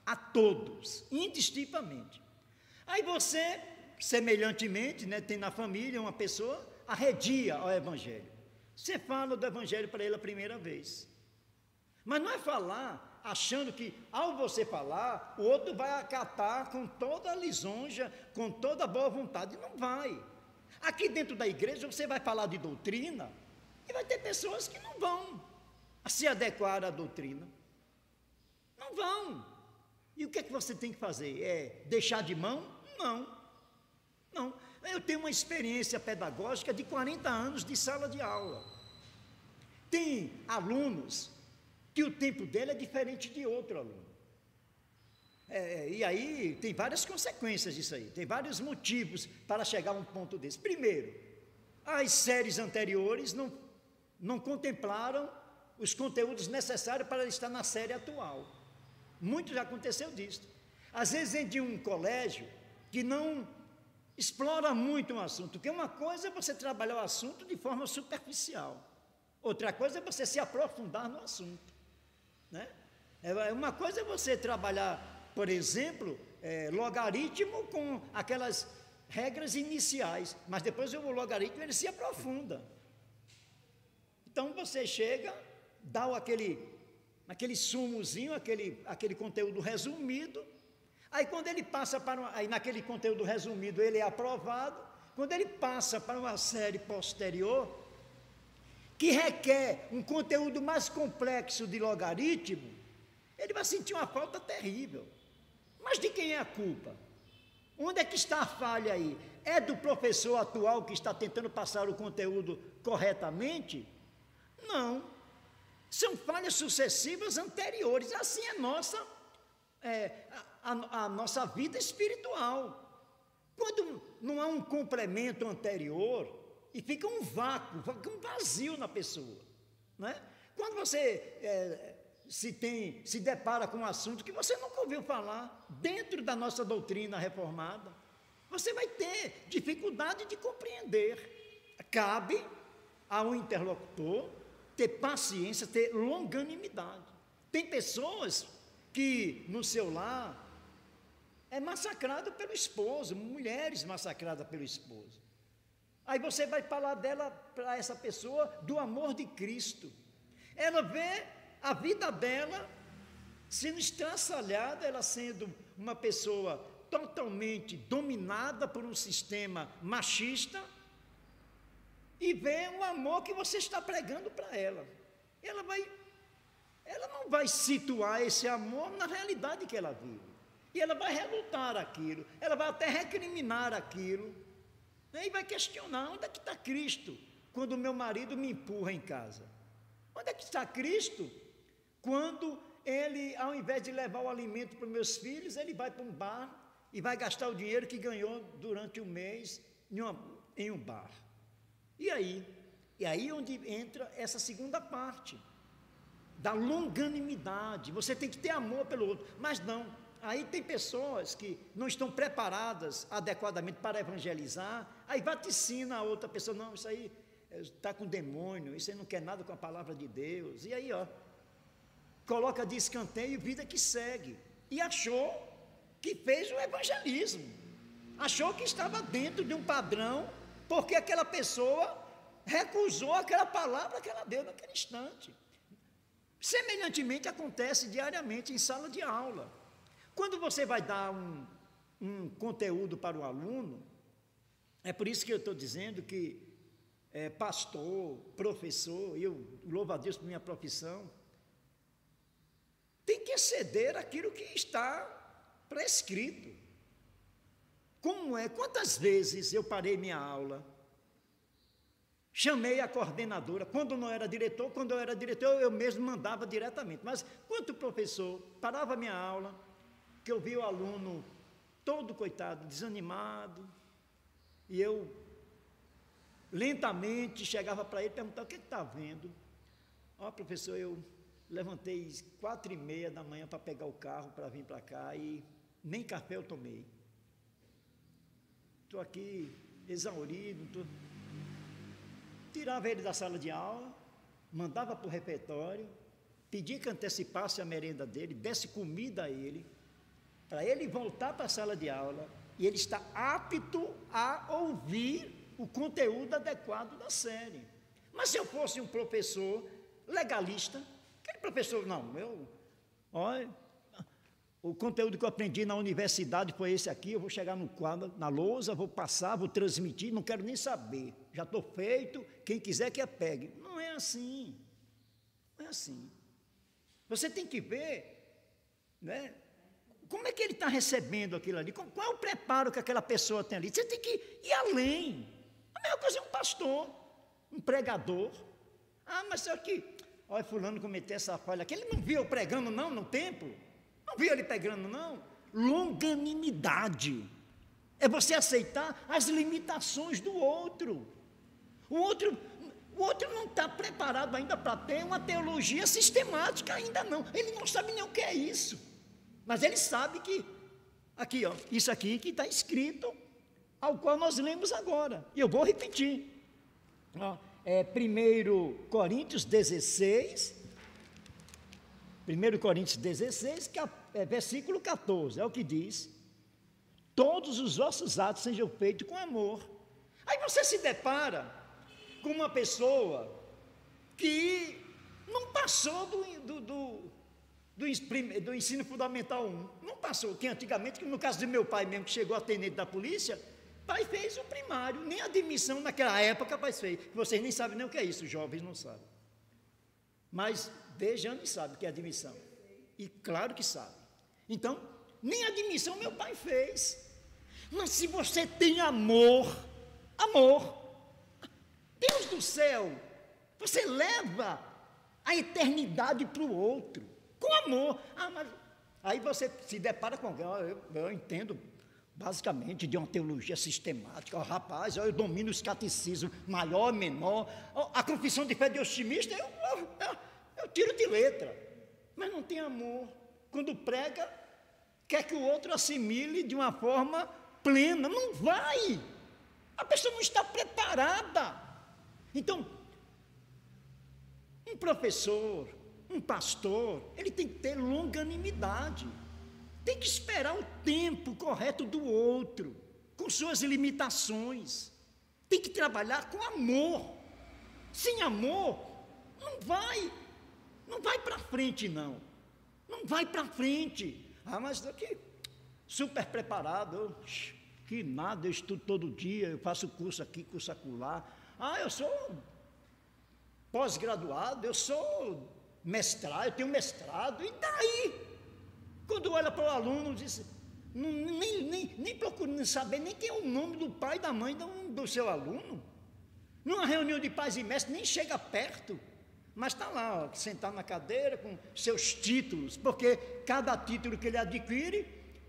a todos, indistintamente. Aí você, semelhantemente, né, tem na família uma pessoa, arredia ao evangelho. Você fala do evangelho para ele a primeira vez. Mas não é falar achando que, ao você falar, o outro vai acatar com toda a lisonja, com toda a boa vontade. Não vai. Aqui dentro da igreja você vai falar de doutrina e vai ter pessoas que não vão se adequar à doutrina. Não vão. E o que é que você tem que fazer? É deixar de mão? Não. Eu tenho uma experiência pedagógica de 40 anos de sala de aula. Tem alunos que o tempo dele é diferente de outro aluno. E aí tem várias consequências disso aí, tem vários motivos para chegar a um ponto desse. Primeiro, as séries anteriores não contemplaram os conteúdos necessários para estar na série atual. Muito já aconteceu disso. Às vezes vem de um colégio que não explora muito um assunto, porque uma coisa é você trabalhar o assunto de forma superficial, outra coisa é você se aprofundar no assunto, né? Uma coisa é você trabalhar, por exemplo, logaritmo com aquelas regras iniciais, mas depois o logaritmo ele se aprofunda. Então você chega, dá aquele naquele sumozinho, aquele conteúdo resumido. Aí quando ele passa aí naquele conteúdo resumido ele é aprovado. Quando ele passa para uma série posterior, que requer um conteúdo mais complexo de logaritmo, ele vai sentir uma falta terrível. Mas de quem é a culpa? Onde é que está a falha aí? É do professor atual que está tentando passar o conteúdo corretamente? Não. São falhas sucessivas anteriores. Assim é a nossa vida espiritual. Quando não há um complemento anterior, e fica um vácuo, fica um vazio na pessoa, né? Quando você se depara com um assunto que você nunca ouviu falar, dentro da nossa doutrina reformada, você vai ter dificuldade de compreender. Cabe ao interlocutor ter paciência, ter longanimidade. Tem pessoas que no seu lar é massacrado pelo esposo, mulheres massacradas pelo esposo. Aí você vai falar dela, para essa pessoa, do amor de Cristo. Ela vê a vida dela sendo estraçalhada, ela sendo uma pessoa totalmente dominada por um sistema machista, e vê o amor que você está pregando para ela. Ela não vai situar esse amor na realidade que ela vive. E ela vai relutar aquilo, ela vai até recriminar aquilo, e vai questionar: onde é que está Cristo quando o meu marido me empurra em casa? Onde é que está Cristo quando ele, ao invés de levar o alimento para os meus filhos, ele vai para um bar e vai gastar o dinheiro que ganhou durante o mês em um bar? E aí onde entra essa segunda parte, da longanimidade. Você tem que ter amor pelo outro, mas não. Aí tem pessoas que não estão preparadas adequadamente para evangelizar, aí vaticina a outra pessoa: não, isso aí está com demônio, isso aí não quer nada com a palavra de Deus. E aí, coloca de escanteio, vida que segue. E achou que fez o evangelismo, achou que estava dentro de um padrão, porque aquela pessoa recusou aquela palavra que ela deu naquele instante. Semelhantemente acontece diariamente em sala de aula. Quando você vai dar um conteúdo para o aluno, é por isso que eu estou dizendo que pastor, professor, e eu louvo a Deus por minha profissão, tem que exceder aquilo que está prescrito. Quantas vezes eu parei minha aula, chamei a coordenadora, quando eu era diretor, eu mesmo mandava diretamente, mas quando o professor parava minha aula, que eu vi o aluno todo coitado, desanimado, e eu lentamente chegava para ele e perguntava: o que está vendo? Professor, eu levantei 4h30 da manhã para pegar o carro, para vir para cá, e nem café eu tomei. Estou aqui exaurido. Tirava ele da sala de aula, mandava para o refeitório, pedia que antecipasse a merenda dele, desse comida a ele, para ele voltar para a sala de aula, e ele está apto a ouvir o conteúdo adequado da série. Mas se eu fosse um professor legalista, aquele professor, olha, o conteúdo que eu aprendi na universidade foi esse aqui, eu vou chegar no quadro, na lousa, vou passar, vou transmitir, não quero nem saber, já estou feito, quem quiser que a pegue. Não é assim, não é assim. Você tem que ver, né? Como é que ele está recebendo aquilo ali? Qual é o preparo que aquela pessoa tem ali? Você tem que ir além. A mesma coisa é um pastor, um pregador. Mas só que, olha, fulano cometeu essa falha aqui. Ele não viu eu pregando não no templo? Não viu ele pregando não? Longanimidade. É você aceitar as limitações do outro. O outro não está preparado ainda para ter uma teologia sistemática, ainda não. Ele não sabe nem o que é isso. Mas ele sabe que, isso aqui que está escrito, ao qual nós lemos agora. E eu vou repetir. 1 Coríntios 16, versículo 14, é o que diz: todos os vossos atos sejam feitos com amor. Aí você se depara com uma pessoa que não passou do ensino fundamental 1. Não passou, que antigamente, no caso do meu pai mesmo, que chegou a tenente da polícia, pai fez o primário, nem admissão naquela época, pai fez. Vocês nem sabem nem o que é isso, os jovens não sabem. Mas Dejane sabe o que é admissão. E claro que sabe. Então, nem admissão meu pai fez. Mas se você tem amor, Deus do céu, você leva a eternidade para o outro, com amor. Mas aí você se depara com alguém, eu entendo basicamente de uma teologia sistemática, rapaz, eu domino os catecismos, maior, menor, a confissão de fé de otimista, eu tiro de letra, mas não tem amor. Quando prega, quer que o outro assimile de uma forma plena, não vai, a pessoa não está preparada. Então, um professor, um pastor, ele tem que ter longanimidade, tem que esperar o tempo correto do outro, com suas limitações, tem que trabalhar com amor. Sem amor, não vai para frente não vai para frente. Mas daqui, super preparado, que nada, eu estudo todo dia, eu faço curso aqui, curso acolá, eu sou pós-graduado, eu sou mestrado, eu tenho mestrado, e daí? Quando olha para o aluno, diz, nem procura saber nem quem é o nome do pai e da mãe do seu aluno. Numa reunião de pais e mestres, nem chega perto, mas está lá, sentado na cadeira com seus títulos, porque cada título que ele adquire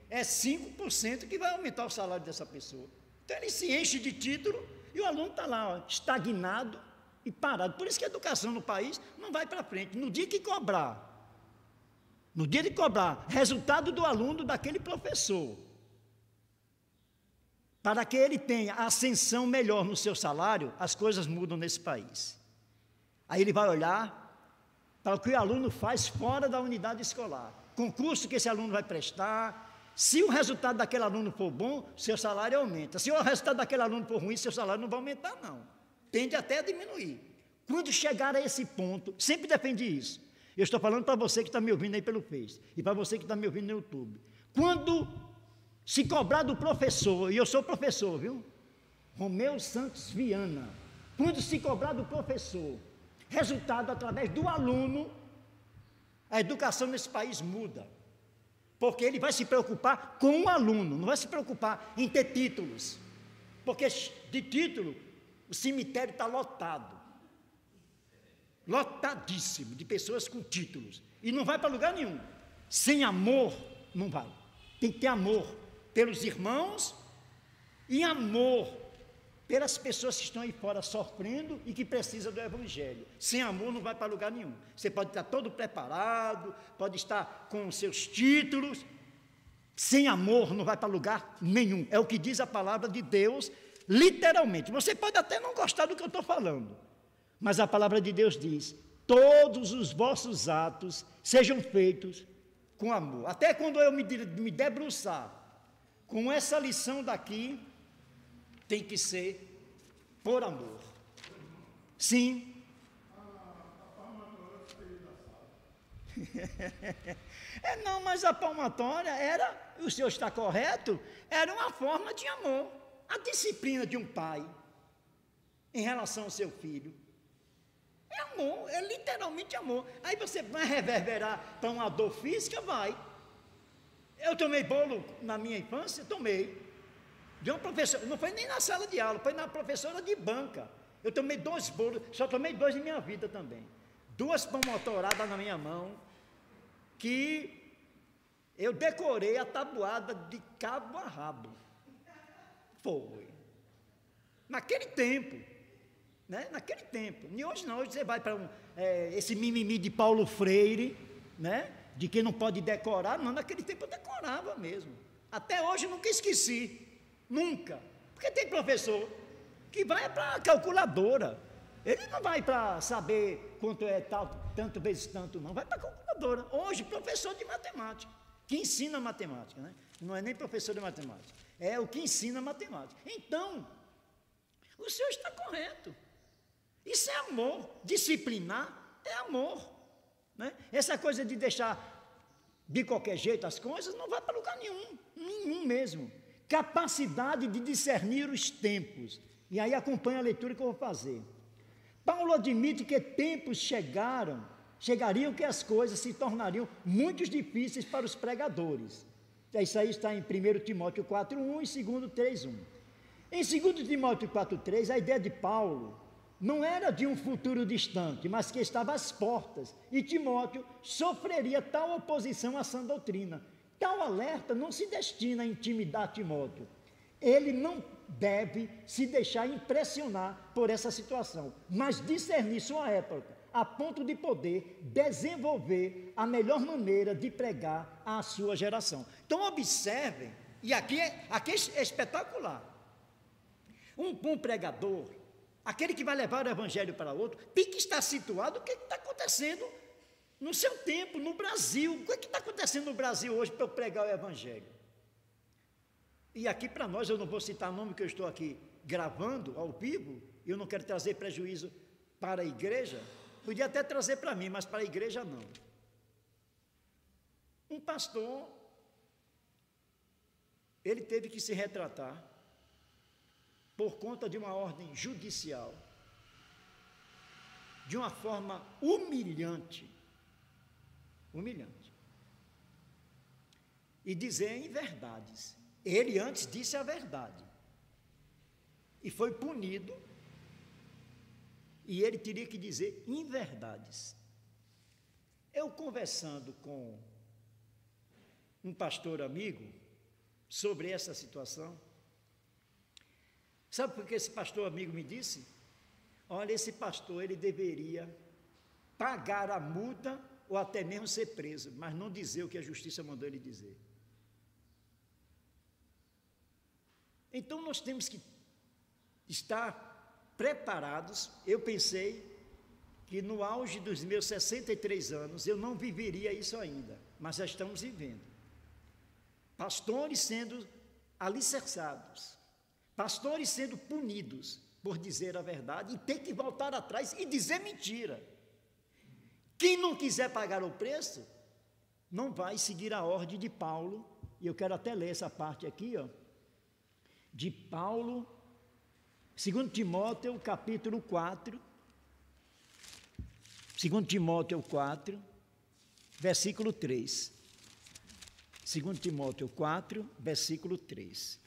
é 5% que vai aumentar o salário dessa pessoa. Então ele se enche de título e o aluno está lá, estagnado e parado. Por isso que a educação no país não vai para frente. No dia de cobrar resultado do aluno daquele professor, para que ele tenha ascensão melhor no seu salário, as coisas mudam nesse país. Aí ele vai olhar para o que o aluno faz fora da unidade escolar, concurso que esse aluno vai prestar. Se o resultado daquele aluno for bom, seu salário aumenta. Se o resultado daquele aluno for ruim, seu salário não vai aumentar não, tende até a diminuir. Quando chegar a esse ponto, sempre defendi isso. Eu estou falando para você que está me ouvindo aí pelo Face, e para você que está me ouvindo no YouTube. Quando se cobrar do professor, e eu sou professor, viu? Romeu Santos Viana. Quando se cobrar do professor, resultado através do aluno, a educação nesse país muda. Porque ele vai se preocupar com o aluno, não vai se preocupar em ter títulos. Porque de título, o cemitério está lotado. Lotadíssimo de pessoas com títulos. E não vai para lugar nenhum. Sem amor, não vai. Tem que ter amor pelos irmãos e amor pelas pessoas que estão aí fora sofrendo e que precisam do Evangelho. Sem amor não vai para lugar nenhum. Você pode estar todo preparado, pode estar com os seus títulos. Sem amor não vai para lugar nenhum. É o que diz a palavra de Deus, literalmente. Você pode até não gostar do que eu estou falando, mas a palavra de Deus diz, todos os vossos atos sejam feitos com amor. Até quando eu me debruçar com essa lição daqui, tem que ser por amor. Sim. Não, mas a palmatória era, o senhor está correto, era uma forma de amor. A disciplina de um pai em relação ao seu filho é amor, é literalmente amor. Aí você vai reverberar para uma dor física? Vai. Eu tomei bolo na minha infância? Tomei. De uma professora, não foi nem na sala de aula, foi na professora de banca. Eu tomei 2 bolos, só tomei 2 em minha vida também. 2 palmatoradas na minha mão, que eu decorei a tabuada de cabo a rabo. Foi. Naquele tempo, né? Naquele tempo. E hoje não, hoje você vai para esse mimimi de Paulo Freire, né? De que não pode decorar. Não, naquele tempo eu decorava mesmo. Até hoje eu nunca esqueci. Nunca. Porque tem professor que vai para a calculadora. Ele não vai para saber quanto é tal, tanto vezes tanto, não. Vai para a calculadora. Hoje, professor de matemática, que ensina matemática, né? Não é nem professor de matemática, é o que ensina matemática. Então, o senhor está correto. Isso é amor. Disciplinar é amor, né? Essa coisa de deixar de qualquer jeito as coisas, não vai para lugar nenhum mesmo. Capacidade de discernir os tempos. E aí acompanha a leitura que eu vou fazer. Paulo admite que tempos chegariam que as coisas se tornariam muito difíceis para os pregadores. Isso aí está em 1 Timóteo 4:1 e 2 3:1. Em 2 Timóteo 4:3, a ideia de Paulo não era de um futuro distante, mas que estava às portas, e Timóteo sofreria tal oposição à sã doutrina. Tal alerta não se destina a intimidar Timóteo. Ele não deve se deixar impressionar por essa situação, mas discernir sua época, a ponto de poder desenvolver a melhor maneira de pregar à sua geração. Então observem, e aqui é espetacular. Um bom pregador, aquele que vai levar o evangelho para outro, tem que estar situado o que está acontecendo no seu tempo, no Brasil. O que está acontecendo no Brasil hoje para eu pregar o evangelho? E aqui para nós, eu não vou citar o nome que eu estou aqui gravando ao vivo, eu não quero trazer prejuízo para a igreja, podia até trazer para mim, mas para a igreja não. Um pastor, ele teve que se retratar por conta de uma ordem judicial, de uma forma humilhante, e dizer inverdades. Ele antes disse a verdade, e foi punido, e ele teria que dizer inverdades. Eu conversando com um pastor amigo sobre essa situação, sabe por que esse pastor amigo me disse? Olha, esse pastor, ele deveria pagar a multa ou até mesmo ser preso, mas não dizer o que a justiça mandou ele dizer. Então nós temos que estar preparados. Eu pensei que no auge dos meus 63 anos eu não viveria isso ainda, mas já estamos vivendo. Pastores sendo alicerçados, pastores sendo punidos por dizer a verdade e ter que voltar atrás e dizer mentira. Quem não quiser pagar o preço, não vai seguir a ordem de Paulo, e eu quero até ler essa parte aqui, de Paulo, 2 Timóteo, capítulo 4, 2 Timóteo 4, versículo 3. 2 Timóteo 4, versículo 3.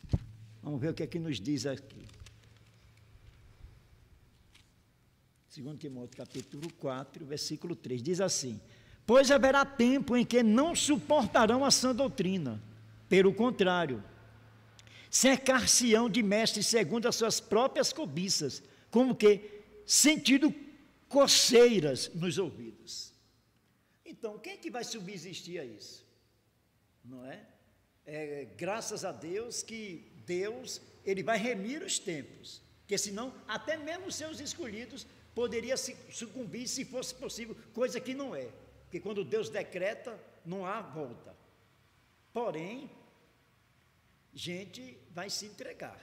Vamos ver o que é que nos diz aqui. 2 Timóteo, capítulo 4, versículo 3. Diz assim: pois haverá tempo em que não suportarão a sã doutrina, pelo contrário, cercar-se-ão de mestres segundo as suas próprias cobiças, como que sentindo coceiras nos ouvidos. Então, quem é que vai subsistir a isso? Não é? Graças a Deus que Deus, ele vai remir os tempos, porque senão até mesmo os seus escolhidos poderiam sucumbir se fosse possível, coisa que não é, porque quando Deus decreta, não há volta. Porém, gente vai se entregar,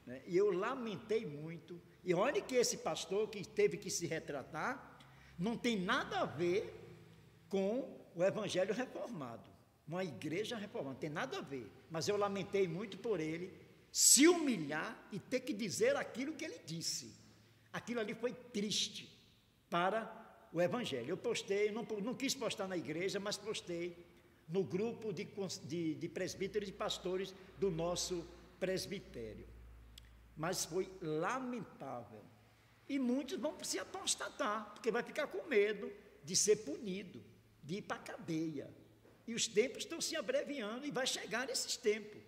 né? E eu lamentei muito, e olha que esse pastor que teve que se retratar, não tem nada a ver com o evangelho reformado, uma igreja reformada, não tem nada a ver, mas eu lamentei muito por ele se humilhar e ter que dizer aquilo que ele disse. Aquilo ali foi triste para o evangelho. Eu postei, não quis postar na igreja, mas postei no grupo de presbíteros e pastores do nosso presbitério. Mas foi lamentável. E muitos vão se apostatar, porque vai ficar com medo de ser punido, de ir para a cadeia. E os tempos estão se abreviando e vai chegar esses tempos.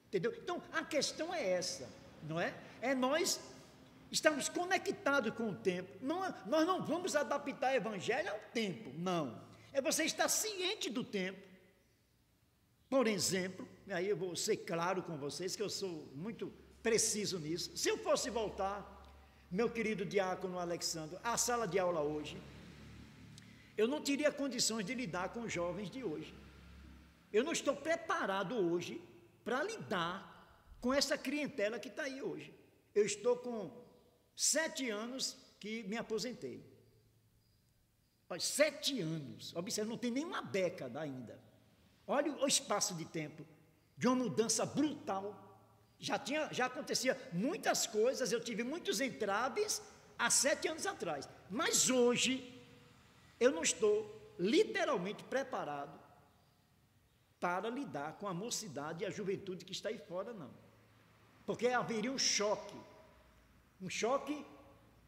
Entendeu? Então, a questão é essa, não é? É nós estamos conectados com o tempo. Nós não vamos adaptar o evangelho ao tempo, não. É você estar ciente do tempo. Por exemplo, aí eu vou ser claro com vocês, que eu sou muito preciso nisso. Se eu fosse voltar, meu querido diácono Alexandre, à sala de aula hoje, eu não teria condições de lidar com os jovens de hoje. Eu não estou preparado hoje para lidar com essa clientela que está aí hoje. Eu estou com 7 anos que me aposentei. Olha, 7 anos, observe, não tem nem uma década ainda. Olha o espaço de tempo, de uma mudança brutal. Já acontecia muitas coisas, eu tive muitos entraves há 7 anos atrás. Mas hoje, eu não estou literalmente preparado para lidar com a mocidade e a juventude que está aí fora, não. Porque haveria um choque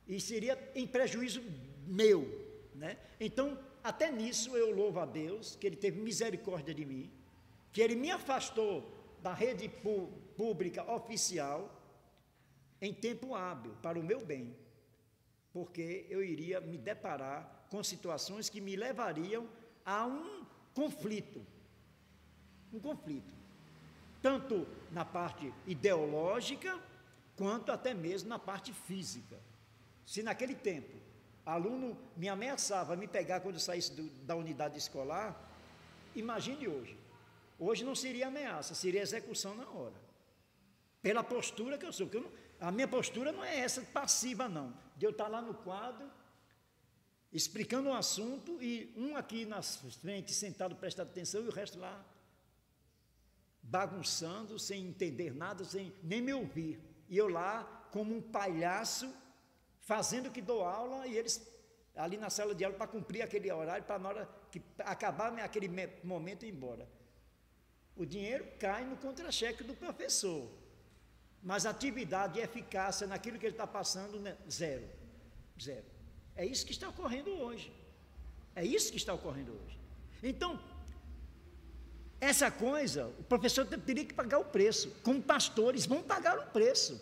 e seria em prejuízo meu, né? Então, até nisso eu louvo a Deus, que Ele teve misericórdia de mim, que Ele me afastou da rede pública oficial em tempo hábil, para o meu bem, porque eu iria me deparar com situações que me levariam a um conflito, tanto na parte ideológica, quanto até mesmo na parte física. Se naquele tempo, aluno me ameaçava me pegar quando eu saísse da unidade escolar, imagine hoje. Hoje não seria ameaça, seria execução na hora. Pela postura que eu sou, a minha postura não é essa passiva, não. De eu estar lá no quadro, explicando um assunto, e um aqui na frente, sentado, prestando atenção, e o resto lá, bagunçando, sem entender nada, sem nem me ouvir. E eu lá, como um palhaço, fazendo que dou aula, e eles ali na sala de aula para cumprir aquele horário, para na hora que acabar aquele momento ir embora. O dinheiro cai no contra-cheque do professor, mas a atividade e eficácia naquilo que ele está passando, né, zero. É isso que está ocorrendo hoje. Então, essa coisa, o professor teria que pagar o preço, como pastores vão pagar o preço.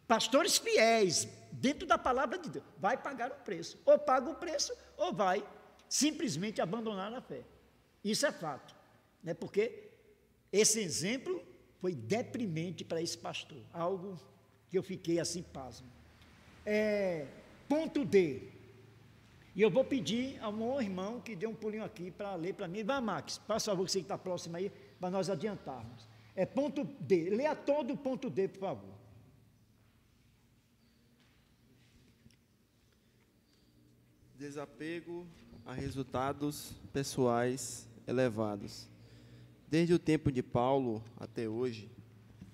Pastores fiéis, dentro da palavra de Deus, vai pagar o preço. Ou paga o preço, ou vai simplesmente abandonar a fé. Isso é fato, né? Porque esse exemplo foi deprimente para esse pastor, algo que eu fiquei assim pasmo. Ponto D. E eu vou pedir ao meu irmão que dê um pulinho aqui para ler para mim. Vai, Max, por favor, você que está próximo aí, para nós adiantarmos. Ponto D. Leia todo o ponto D, por favor. Desapego a resultados pessoais elevados. Desde o tempo de Paulo até hoje,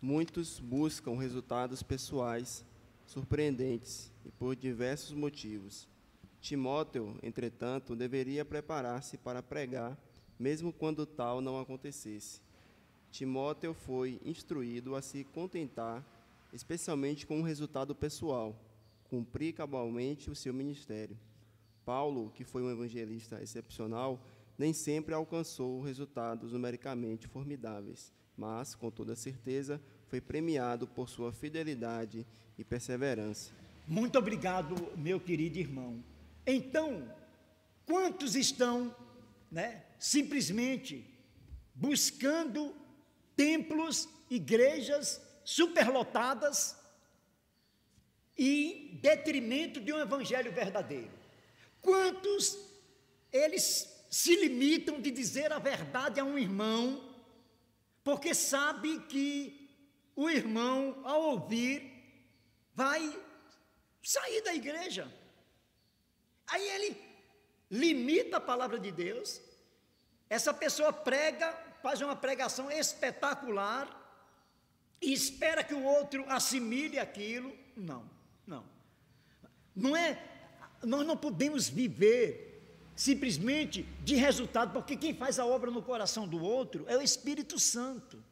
muitos buscam resultados pessoais surpreendentes e por diversos motivos. Timóteo, entretanto, deveria preparar-se para pregar, mesmo quando tal não acontecesse. Timóteo foi instruído a se contentar, especialmente com um resultado pessoal, cumprir cabalmente o seu ministério. Paulo, que foi um evangelista excepcional, nem sempre alcançou resultados numericamente formidáveis, mas, com toda certeza, foi premiado por sua fidelidade e perseverança. Muito obrigado, meu querido irmão. Então, quantos estão, simplesmente buscando templos, igrejas superlotadas, e em detrimento de um evangelho verdadeiro? Quantos eles se limitam de dizer a verdade a um irmão, porque sabe que o irmão, ao ouvir, vai sair da igreja. Aí ele limita a palavra de Deus, essa pessoa prega, faz uma pregação espetacular, e espera que o outro assimile aquilo. Não. Nós não podemos viver simplesmente de resultado, porque quem faz a obra no coração do outro é o Espírito Santo.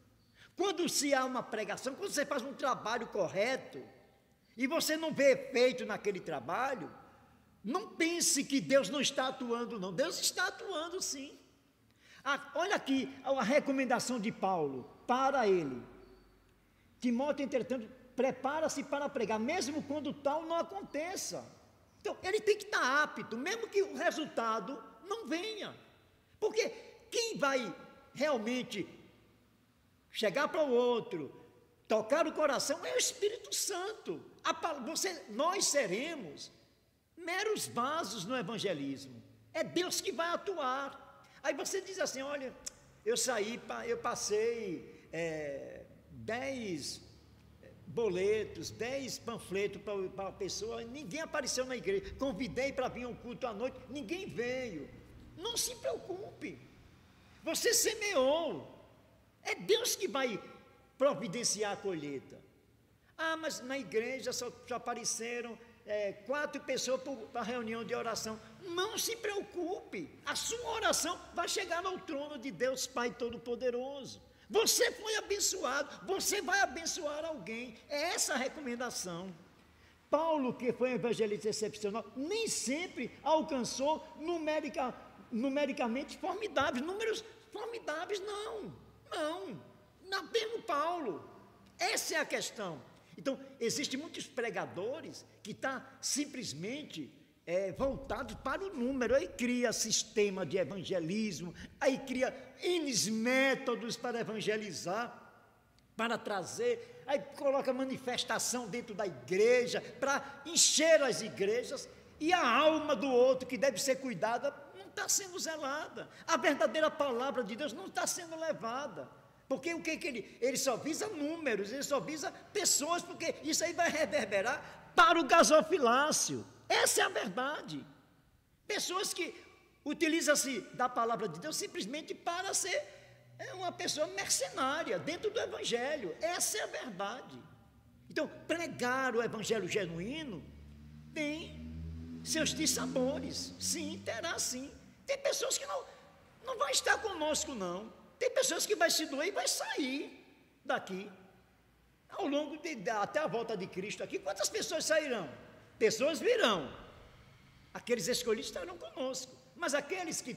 Quando se há uma pregação, quando você faz um trabalho correto, e você não vê efeito naquele trabalho, não pense que Deus não está atuando, não. Deus está atuando, sim. Olha aqui a recomendação de Paulo para ele. Timóteo, entretanto, prepara-se para pregar, mesmo quando tal não aconteça. Então, ele tem que estar apto, mesmo que o resultado não venha. Porque quem vai realmente chegar para o outro, tocar o coração, é o Espírito Santo. Nós seremos meros vasos no evangelismo. É Deus que vai atuar. Aí você diz assim, olha, eu passei 10 boletos, 10 panfletos para a pessoa, ninguém apareceu na igreja. Convidei para vir um culto à noite, ninguém veio. Não se preocupe, você semeou, é Deus que vai providenciar a colheita. Ah, mas na igreja só apareceram 4 pessoas para a reunião de oração. Não se preocupe, a sua oração vai chegar ao trono de Deus Pai Todo-Poderoso. Você foi abençoado, você vai abençoar alguém. É essa a recomendação. Paulo, que foi um evangelista excepcional, nem sempre alcançou numericamente formidáveis, números formidáveis, não, mesmo Paulo. Essa é a questão. Então, existem muitos pregadores que estão simplesmente voltados para o número, aí cria sistema de evangelismo, aí cria N métodos para evangelizar, para trazer, aí coloca manifestação dentro da igreja, para encher as igrejas, e a alma do outro, que deve ser cuidada, não está sendo zelada, a verdadeira palavra de Deus não está sendo levada, porque o que ele só visa números, ele só visa pessoas, porque isso aí vai reverberar para o gasofilácio. Essa é a verdade. Pessoas que utilizam-se da palavra de Deus simplesmente para ser uma pessoa mercenária dentro do evangelho. Essa é a verdade. Então, pregar o evangelho genuíno tem seus dissabores. Sim, terá sim. Tem pessoas que não vão estar conosco, não. Tem pessoas que vai se doer e vai sair daqui. Ao longo até a volta de Cristo aqui, quantas pessoas sairão? Pessoas virão, aqueles escolhidos estarão conosco, mas aqueles que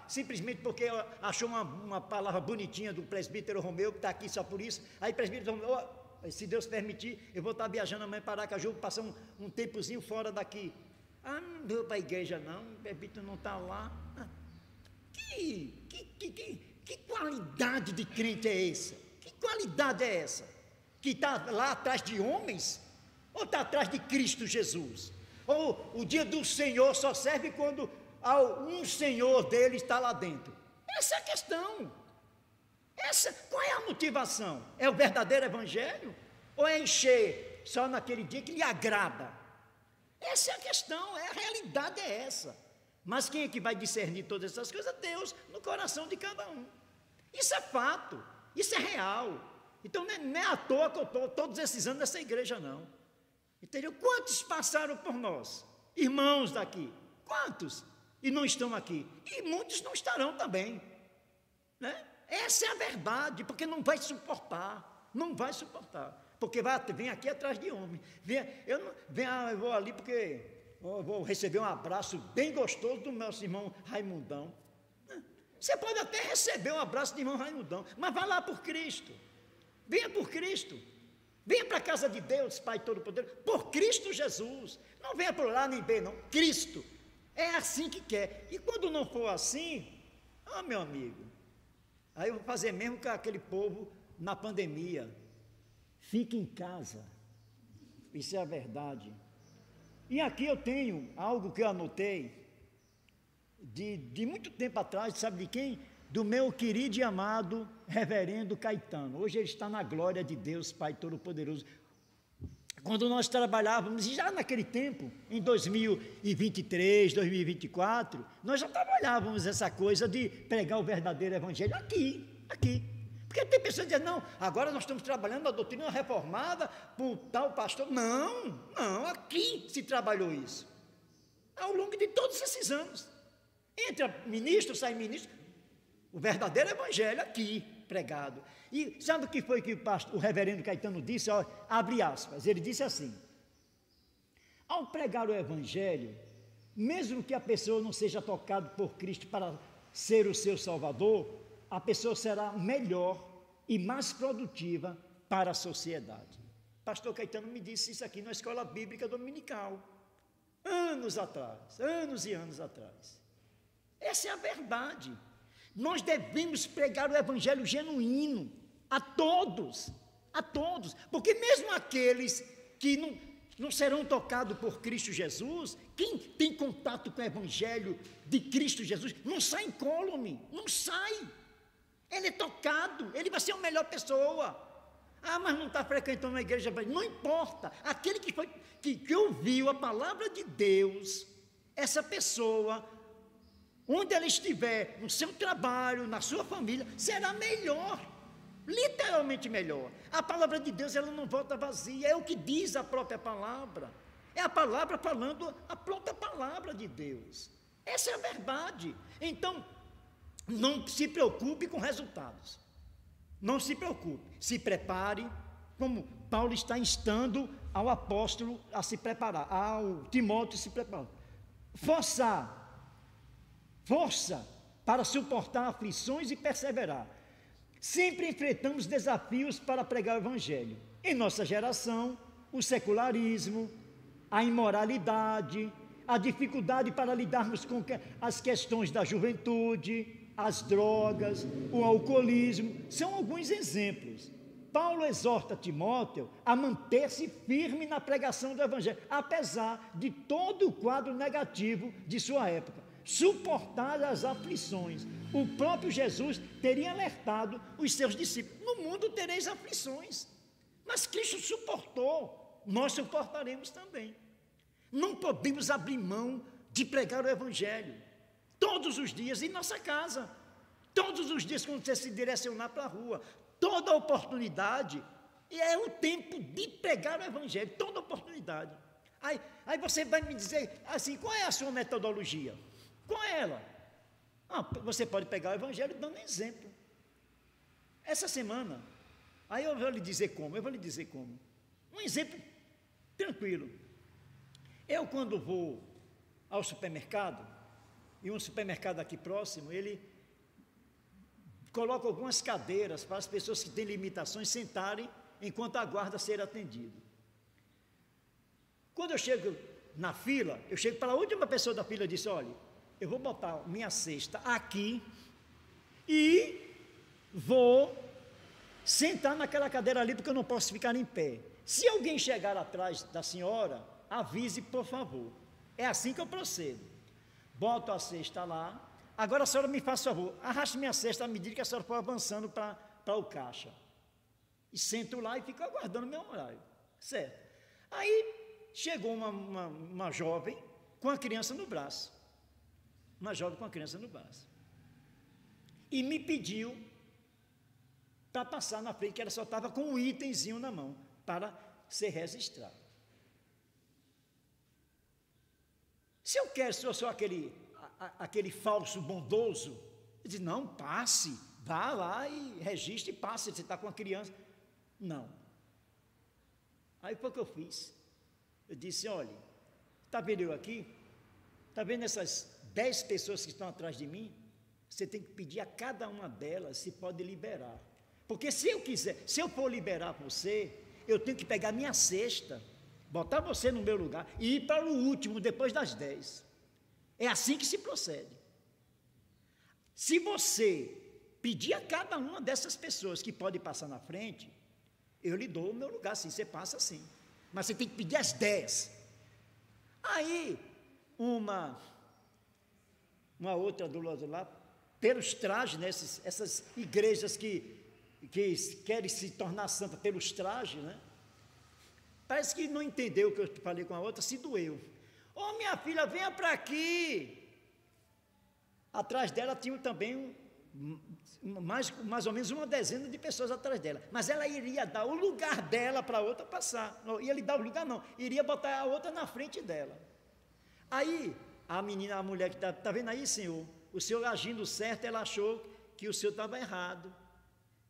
simplesmente porque achou uma palavra bonitinha do presbítero Romeu, que está aqui só por isso, aí presbítero Romeu, se Deus permitir, eu vou estar viajando amanhã para Aracaju, passar um tempozinho fora daqui. Ah, não deu para a igreja não, o presbítero não está lá. Que qualidade de crente é essa? Que qualidade é essa? Que está lá atrás de homens? Ou está atrás de Cristo Jesus? Ou o dia do Senhor só serve quando um Senhor dele está lá dentro? Essa é a questão. Qual é a motivação? É o verdadeiro evangelho? Ou é encher só naquele dia que lhe agrada? Essa é a questão, a realidade é essa. Mas quem é que vai discernir todas essas coisas? Deus, no coração de cada um. Isso é fato, isso é real. Então não é à toa que eu estou todos esses anos nessa igreja, não. Entendeu? Quantos passaram por nós? Irmãos daqui. Quantos? E não estão aqui. E muitos não estarão também. Né? Essa é a verdade, porque não vai suportar. Não vai suportar. Porque vem aqui atrás de homem. Eu vou ali porque eu vou receber um abraço bem gostoso do nosso irmão Raimundão. Você pode até receber um abraço do irmão Raimundão, mas vá lá por Cristo. Venha por Cristo. Venha para a casa de Deus, Pai Todo-Poderoso, por Cristo Jesus. Não venha por lá nem bem, não. Cristo. É assim que quer. E quando não for assim, meu amigo, aí eu vou fazer mesmo com aquele povo na pandemia. Fique em casa. Isso é a verdade. E aqui eu tenho algo que eu anotei de muito tempo atrás, sabe de quem? Do meu querido e amado reverendo Caetano. Hoje ele está na glória de Deus, Pai Todo-Poderoso. Quando nós trabalhávamos, já naquele tempo, em 2023, 2024, nós já trabalhávamos essa coisa de pregar o verdadeiro evangelho aqui. Porque tem pessoas que dizem, não, agora nós estamos trabalhando a doutrina reformada por tal pastor. Não, aqui se trabalhou isso. Ao longo de todos esses anos. Entra ministro, sai ministro. O verdadeiro evangelho aqui, pregado. E sabe o que foi que o reverendo Caetano disse? Abre aspas, ele disse assim: ao pregar o evangelho, mesmo que a pessoa não seja tocada por Cristo para ser o seu salvador, a pessoa será melhor e mais produtiva para a sociedade. Pastor Caetano me disse isso aqui na escola bíblica dominical, anos e anos atrás. Essa é a verdade. Nós devemos pregar o evangelho genuíno a todos, porque mesmo aqueles que não serão tocados por Cristo Jesus, quem tem contato com o evangelho de Cristo Jesus, não sai incólume, não sai, ele é tocado, ele vai ser a melhor pessoa. Ah, mas não está frequentando a igreja. Não importa. Aquele que ouviu a palavra de Deus, essa pessoa, onde ela estiver, no seu trabalho, na sua família, será melhor. Literalmente melhor. A palavra de Deus, ela não volta vazia. É o que diz a própria palavra. É a palavra falando a própria palavra de Deus. Essa é a verdade. Então, não se preocupe com resultados. Não se preocupe. Se prepare, como Paulo está instando ao apóstolo a se preparar, ao Timóteo se preparar. Força para suportar aflições e perseverar. Sempre enfrentamos desafios para pregar o evangelho. Em nossa geração, o secularismo, a imoralidade, a dificuldade para lidarmos com as questões da juventude, as drogas, o alcoolismo, são alguns exemplos. Paulo exorta Timóteo a manter-se firme na pregação do evangelho, apesar de todo o quadro negativo de sua época. Suportar as aflições. O próprio Jesus teria alertado os seus discípulos: no mundo tereis aflições, mas Cristo suportou, nós suportaremos também. Não podemos abrir mão de pregar o evangelho todos os dias em nossa casa, todos os dias quando você se direcionar para a rua, toda oportunidade, e é o tempo de pregar o evangelho, toda oportunidade. Aí você vai me dizer assim: qual é a sua metodologia? Qual é ela? Você pode pegar o evangelho dando exemplo. Essa semana, aí eu vou lhe dizer como, um exemplo tranquilo. Eu, quando vou ao supermercado, e um supermercado aqui próximo, ele coloca algumas cadeiras para as pessoas que têm limitações sentarem enquanto aguarda ser atendido. Quando eu chego na fila, eu chego para a última pessoa da fila e disse: olha, eu vou botar minha cesta aqui e vou sentar naquela cadeira ali, porque eu não posso ficar em pé. Se alguém chegar atrás da senhora, avise, por favor. É assim que eu procedo. Boto a cesta lá. Agora a senhora me faz favor, arraste minha cesta à medida que a senhora for avançando para o caixa. E sento lá e fico aguardando o meu horário. Certo. Aí chegou uma jovem com a criança no braço. E me pediu para passar na frente, que ela só estava com um itemzinho na mão, para ser registrado. Se eu sou aquele falso bondoso, eu disse: não, passe, vá lá e registre e passe, você está com a criança. Não. Aí foi o que eu fiz. Eu disse: olha, está vendo eu aqui? Está vendo essas 10 pessoas que estão atrás de mim? Você tem que pedir a cada uma delas se pode liberar. Porque se eu for liberar você, eu tenho que pegar minha cesta, botar você no meu lugar e ir para o último, depois das 10. É assim que se procede. Se você pedir a cada uma dessas pessoas que pode passar na frente, eu lhe dou o meu lugar, sim, você passa sim. Mas você tem que pedir as 10. Aí, uma outra do lado lá, pelos trajes, né, essas igrejas que querem se tornar santa pelos trajes, né? Parece que não entendeu o que eu falei com a outra, se doeu. Ô, minha filha, venha para aqui. Atrás dela tinha também mais ou menos uma dezena de pessoas atrás dela. Mas ela iria dar o lugar dela para a outra passar. Não ia lhe dar o lugar, não. Iria botar a outra na frente dela. Aí, a mulher que está vendo aí, senhor, o senhor agindo certo, ela achou que o senhor estava errado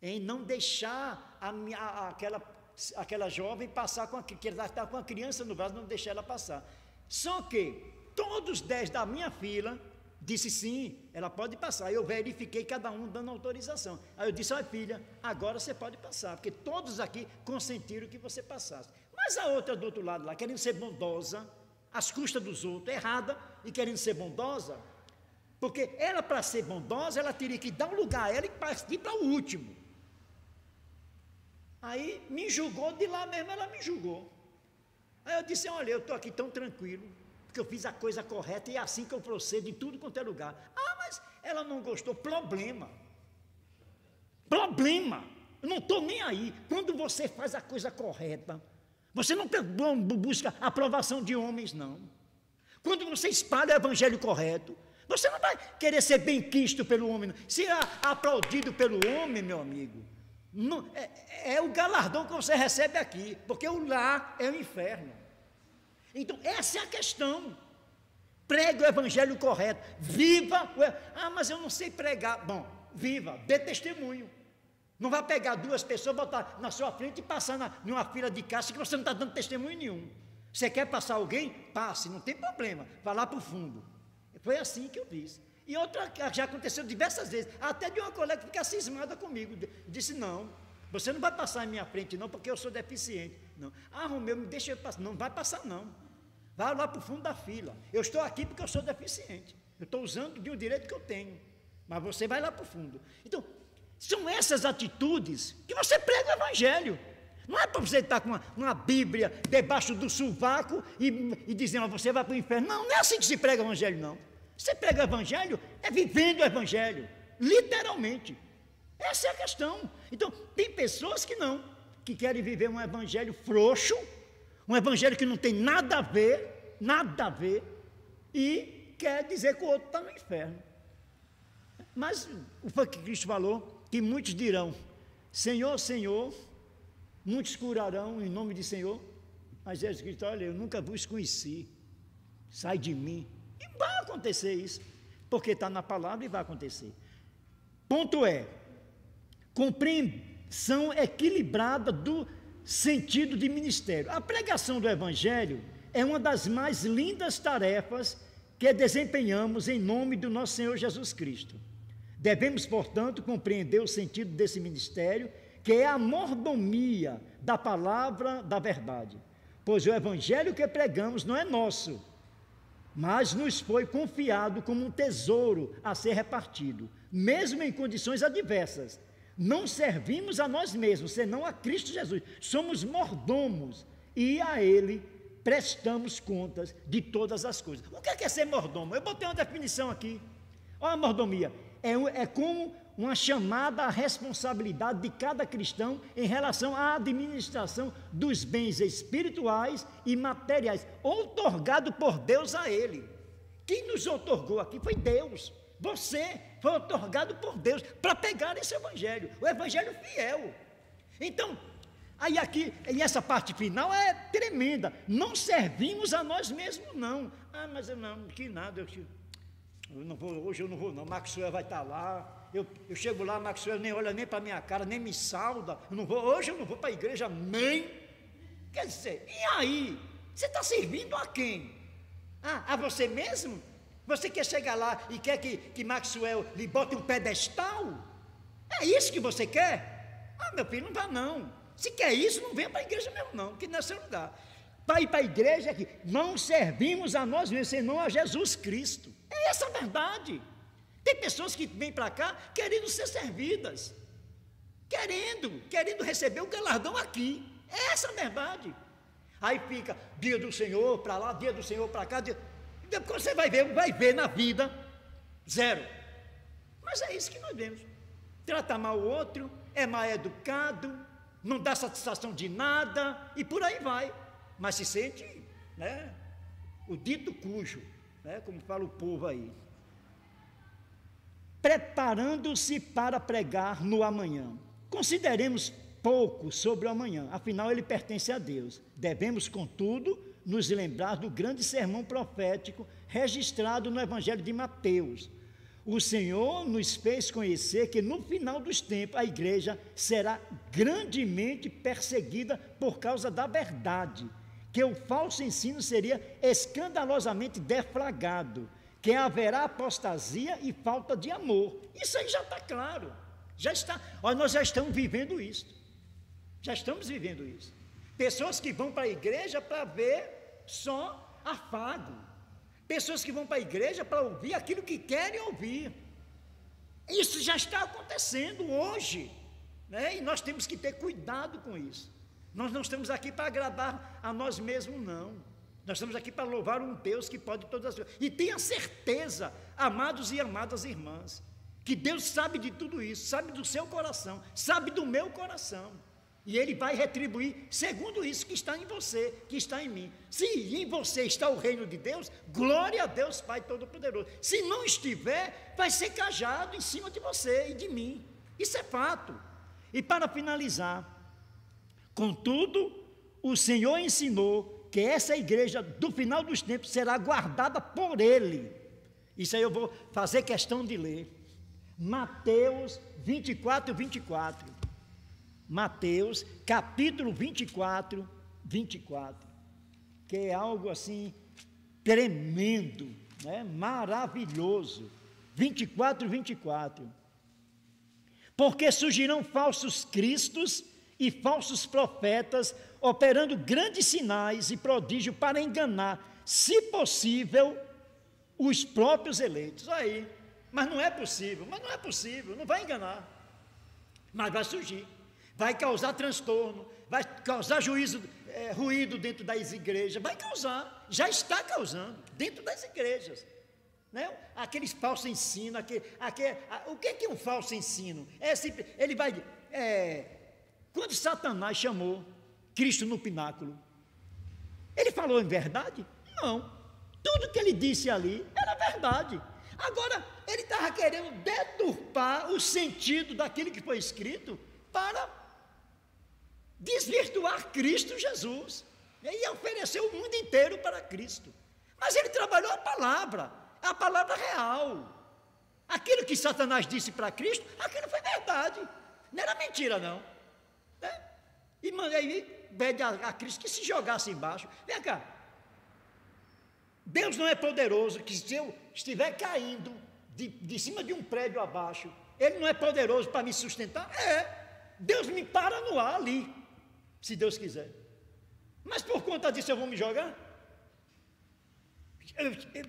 em não deixar aquela jovem passar, que ela está com a criança no braço, não deixar ela passar. Só que todos 10 da minha fila disse sim, ela pode passar. Aí eu verifiquei cada um dando autorização. Aí eu disse: olha, filha, agora você pode passar, porque todos aqui consentiram que você passasse. Mas a outra do outro lado lá, querendo ser bondosa, às custas dos outros, errada, e querendo ser bondosa, porque ela, para ser bondosa, ela teria que dar um lugar a ela e partir para o último. Aí me julgou, de lá mesmo ela me julgou. Aí eu disse: olha, eu estou aqui tão tranquilo, porque eu fiz a coisa correta e é assim que eu procedo em tudo quanto é lugar. Ah, mas ela não gostou. Problema. Eu não estou nem aí. Quando você faz a coisa correta, você não busca a aprovação de homens, não. Quando você espalha o evangelho correto, você não vai querer ser bem-quisto pelo homem, não. Se é aplaudido pelo homem, meu amigo, não, é o galardão que você recebe aqui, porque o lar é o inferno. Então, essa é a questão. Pregue o evangelho correto, viva. Mas eu não sei pregar. Bom, viva, dê testemunho. Não vai pegar duas pessoas, botar na sua frente e passar numa fila de caixa que você não está dando testemunho nenhum. Você quer passar alguém? Passe, não tem problema, vá lá para o fundo. Foi assim que eu fiz. E outra, já aconteceu diversas vezes, até de uma colega ficar cismada comigo, disse, não, você não vai passar em minha frente não, porque eu sou deficiente. Não. Romeu, me deixa eu passar. Não vai passar não, vai lá para o fundo da fila. Eu estou aqui porque eu sou deficiente, eu estou usando de um direito que eu tenho, mas você vai lá para o fundo. Então, são essas atitudes que você prega o evangelho. Não é para você estar com uma Bíblia debaixo do sovaco e dizendo, você vai para o inferno. Não, não é assim que se prega o evangelho, não. Você prega o evangelho, é vivendo o evangelho, literalmente. Essa é a questão. Então, tem pessoas que não, que querem viver um evangelho frouxo, um evangelho que não tem nada a ver, e quer dizer que o outro está no inferno. Mas o que Cristo falou, que muitos dirão, Senhor, Senhor, muitos curarão em nome de Senhor, mas Jesus Cristo, olha, eu nunca vos conheci, sai de mim. E vai acontecer isso, porque está na palavra e vai acontecer. Ponto é, compreensão equilibrada do sentido de ministério. A pregação do Evangelho é uma das mais lindas tarefas que desempenhamos em nome do nosso Senhor Jesus Cristo. Devemos, portanto, compreender o sentido desse ministério, que é a mordomia da palavra da verdade. Pois o evangelho que pregamos não é nosso, mas nos foi confiado como um tesouro a ser repartido, mesmo em condições adversas. Não servimos a nós mesmos, senão a Cristo Jesus. Somos mordomos e a Ele prestamos contas de todas as coisas. O que é ser mordomo? Eu botei uma definição aqui. Olha a mordomia. É como uma chamada à responsabilidade de cada cristão em relação à administração dos bens espirituais e materiais, outorgado por Deus a ele. Quem nos outorgou aqui foi Deus. Você foi outorgado por Deus para pegar esse evangelho, o evangelho fiel. Então, aí aqui, e essa parte final é tremenda. Não servimos a nós mesmos, não. Mas eu não, que nada, eu não vou, hoje eu não vou não, Maxwell vai estar lá, eu chego lá, Maxwell nem olha nem para a minha cara, nem me sauda, hoje eu não vou para a igreja nem, quer dizer, e aí? Você está servindo a quem? A você mesmo? Você quer chegar lá e quer que Maxwell lhe bote um pedestal? É isso que você quer? Meu filho, não vá não, se quer isso, não venha para a igreja mesmo não, que não é seu lugar. Para ir para a igreja é que não servimos a nós mesmos, senão a Jesus Cristo. É essa a verdade. Tem pessoas que vêm para cá querendo ser servidas, querendo receber o galardão aqui. É essa a verdade. Aí fica dia do Senhor para lá, dia do Senhor para cá. Depois você vai ver na vida, zero. Mas é isso que nós vemos. Trata mal o outro, é mal educado, não dá satisfação de nada e por aí vai. Mas se sente, né, o dito cujo, né, como fala o povo aí. Preparando-se para pregar no amanhã. Consideremos pouco sobre o amanhã, afinal ele pertence a Deus. Devemos, contudo, nos lembrar do grande sermão profético registrado no Evangelho de Mateus. O Senhor nos fez conhecer que no final dos tempos a igreja será grandemente perseguida por causa da verdade, que o falso ensino seria escandalosamente deflagrado, que haverá apostasia e falta de amor. Isso aí já está claro, já está. Olha, nós já estamos vivendo isso, Pessoas que vão para a igreja para ver só afago, pessoas que vão para a igreja para ouvir aquilo que querem ouvir. Isso já está acontecendo hoje, né? E nós temos que ter cuidado com isso. Nós não estamos aqui para agradar a nós mesmos, não. Nós estamos aqui para louvar um Deus que pode todas as coisas. E tenha certeza, amados e amadas irmãs, Que Deus sabe de tudo isso, sabe do seu coração, sabe do meu coração. E Ele vai retribuir segundo isso que está em você, que está em mim. Se em você está o reino de Deus, glória a Deus Pai Todo-Poderoso. Se não estiver, vai ser cajado em cima de você e de mim. Isso é fato. E para finalizar, contudo, o Senhor ensinou que essa igreja do final dos tempos será guardada por Ele. Isso aí eu vou fazer questão de ler. Mateus 24, 24. Mateus, capítulo 24, 24. Que é algo assim tremendo, né? Maravilhoso. 24, 24. Porque surgirão falsos cristos e falsos profetas, operando grandes sinais e prodígios para enganar, se possível, os próprios eleitos. Aí, mas não é possível, não vai enganar. Mas vai surgir, vai causar transtorno, vai causar ruído dentro das igrejas, vai causar, já está causando dentro das igrejas. Né? Aqueles falsos ensinos, o que é um falso ensino? Ele vai, quando Satanás chamou Cristo no pináculo, ele falou em verdade? Não, tudo que ele disse ali era verdade. Agora, ele estava querendo deturpar o sentido daquilo que foi escrito para desvirtuar Cristo Jesus, e oferecer o mundo inteiro para Cristo. Mas ele trabalhou a palavra real. Aquilo que Satanás disse para Cristo, aquilo foi verdade, não era mentira não, né? E mandei pede a Cristo que se jogasse embaixo. Vem cá, Deus não é poderoso, que se eu estiver caindo de cima de um prédio abaixo, Ele não é poderoso para me sustentar? Deus me para no ar ali, se Deus quiser. Mas por conta disso eu vou me jogar?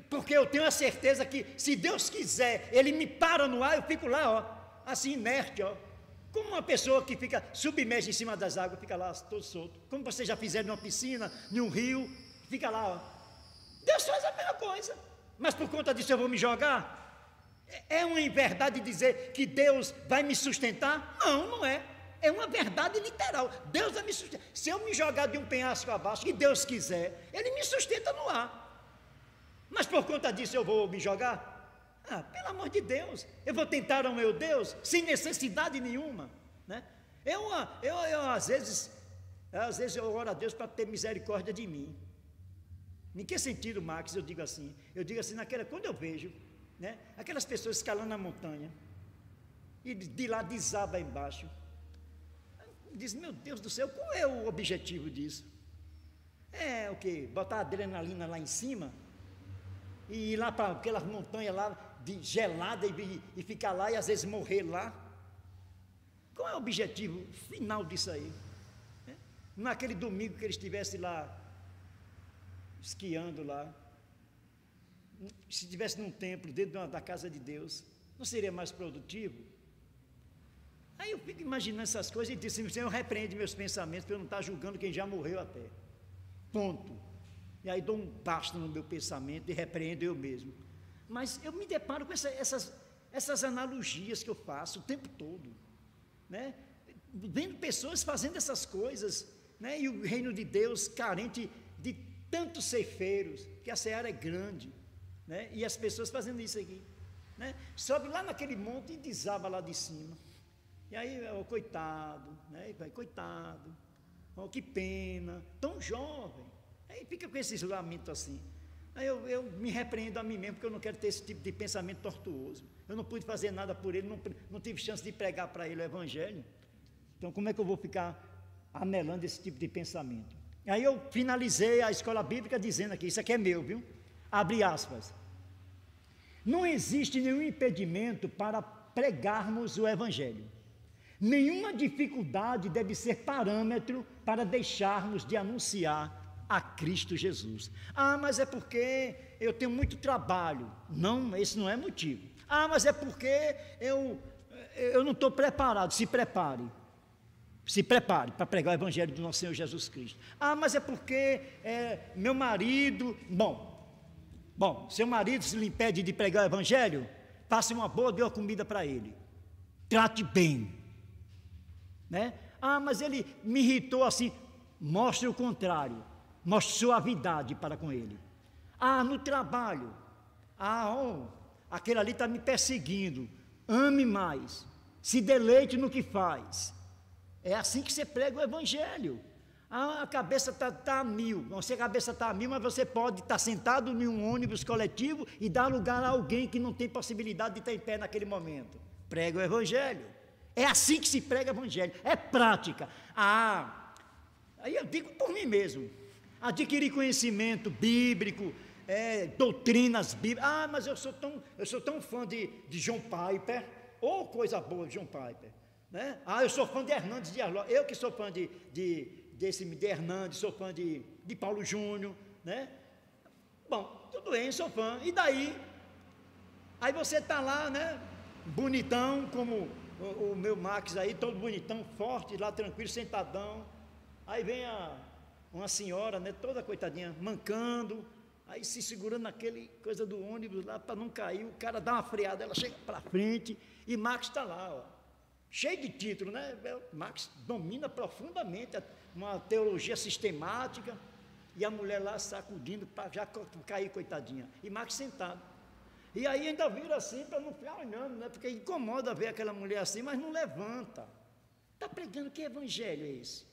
Porque eu tenho a certeza que se Deus quiser, Ele me para no ar, eu fico lá, ó, assim inerte, ó, como uma pessoa que fica submersa em cima das águas, fica lá todo solto, como vocês já fizeram numa piscina, num rio, fica lá, ó. Deus faz a mesma coisa, mas por conta disso eu vou me jogar? É uma verdade dizer que Deus vai me sustentar? Não, não é. É uma verdade literal. Deus vai me sustentar. Se eu me jogar de um penhasco abaixo, que Deus quiser, Ele me sustenta no ar. Mas por conta disso eu vou me jogar? Pelo amor de Deus, eu vou tentar ao meu Deus sem necessidade nenhuma, né? Eu às vezes eu oro a Deus para ter misericórdia de mim. Em que sentido, Max? Eu digo assim, quando eu vejo, né, aquelas pessoas escalando na montanha e de lá desaba embaixo, diz, meu Deus do céu, qual é o objetivo disso? É o quê? Botar adrenalina lá em cima e ir lá para aquelas montanhas lá gelada e ficar lá e às vezes morrer lá? Qual é o objetivo final disso aí? Naquele domingo que ele estivesse lá esquiando lá, se estivesse num templo dentro da casa de Deus, não seria mais produtivo? Aí eu fico imaginando essas coisas e disse, Senhor, repreende meus pensamentos para eu não estar julgando quem já morreu até. Ponto. E aí dou um basta no meu pensamento e repreendo eu mesmo. Mas eu me deparo com essas analogias que eu faço o tempo todo, né? Vendo pessoas fazendo essas coisas, né? E o reino de Deus carente de tantos ceifeiros, que a seara é grande, né? E as pessoas fazendo isso aqui, né? Sobe lá naquele monte e desaba lá de cima. E aí, coitado, né? Coitado, oh, que pena, tão jovem. Aí fica com esses lamentos assim. Aí eu me repreendo a mim mesmo, porque eu não quero ter esse tipo de pensamento tortuoso. Eu não pude fazer nada por ele, não tive chance de pregar para ele o evangelho. Então como é que eu vou ficar anelando esse tipo de pensamento? Aí eu finalizei a escola bíblica dizendo aqui, isso aqui é meu, viu? Abre aspas. Não existe nenhum impedimento para pregarmos o evangelho. Nenhuma dificuldade deve ser parâmetro para deixarmos de anunciar a Cristo Jesus. Mas é porque eu tenho muito trabalho. Não, esse não é motivo. Mas é porque eu não estou preparado. Se prepare para pregar o evangelho do nosso Senhor Jesus Cristo. Mas é porque meu marido... Bom, seu marido se lhe impede de pregar o evangelho, Passe uma boa, dê uma comida para ele. Trate bem, né? Ah, mas ele me irritou assim. Mostre o contrário. Mostre suavidade para com ele. Ah, no trabalho. Aquele ali está me perseguindo. Ame mais. Se deleite no que faz. É assim que você prega o evangelho. Ah, a cabeça está a mil. A cabeça está a mil, mas você pode estar sentado em um ônibus coletivo e dar lugar a alguém que não tem possibilidade de estar em pé naquele momento. Prega o evangelho. É assim que se prega o evangelho. É prática. Aí eu digo por mim mesmo. Adquirir conhecimento bíblico, doutrinas bíblicas. Ah, mas eu sou tão fã de John Piper. Oh, coisa boa, John Piper. Né? Ah, eu sou fã de Hernandes Dias Lopes. Eu que sou fã de Hernandes, sou fã de Paulo Júnior, né? Bom, tudo bem, sou fã. E daí? Aí você está lá, né? Bonitão, como o meu Max aí, todo bonitão, forte, lá tranquilo, sentadão. Aí vem uma senhora, né? Toda coitadinha, mancando, aí se segurando naquele coisa do ônibus lá para não cair. O cara dá uma freada, ela chega para frente e Max está lá, ó, cheio de título, né? Max domina profundamente uma teologia sistemática, e a mulher lá sacudindo para já cair, coitadinha, e Max sentado. E aí ainda vira assim para não ficar olhando, né? Porque incomoda ver aquela mulher assim, mas não levanta. Está pregando que evangelho é esse?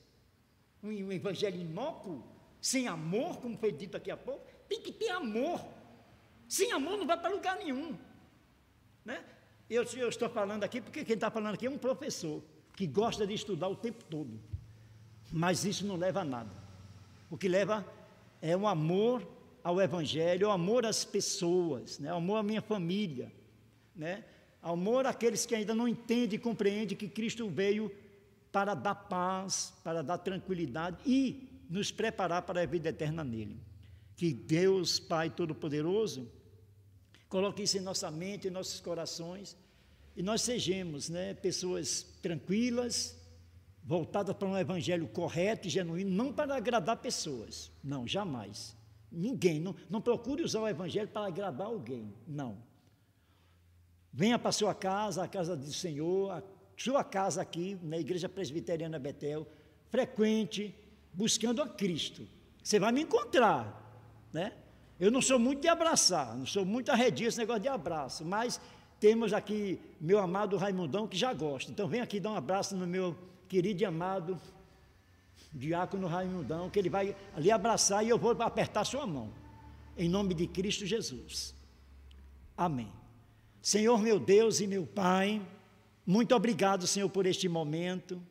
Um evangelho inócuo, sem amor, como foi dito aqui há pouco. Tem que ter amor. Sem amor não vai para lugar nenhum, né? Eu estou falando aqui porque quem está falando aqui é um professor que gosta de estudar o tempo todo, mas isso não leva a nada. O que leva é o amor ao evangelho, o amor às pessoas, né? O amor à minha família, né? O amor àqueles que ainda não entendem e compreendem que Cristo veio para dar paz, para dar tranquilidade e nos preparar para a vida eterna nele. Que Deus, Pai Todo-Poderoso, coloque isso em nossa mente, em nossos corações, e nós sejamos, né, pessoas tranquilas, voltadas para um evangelho correto e genuíno, não para agradar pessoas, não, jamais. Ninguém, não procure usar o evangelho para agradar alguém, não. Venha para a sua casa, a casa do Senhor, a sua casa aqui, na Igreja Presbiteriana Betel, frequente, buscando a Cristo. Você vai me encontrar, né? Eu não sou muito de abraçar, não sou muito arredio esse negócio de abraço, mas temos aqui meu amado Raimundão que já gosta. Então vem aqui dar um abraço no meu querido e amado diácono Raimundão, que ele vai ali abraçar e eu vou apertar sua mão, em nome de Cristo Jesus. Amém. Senhor meu Deus e meu Pai, muito obrigado, Senhor, por este momento.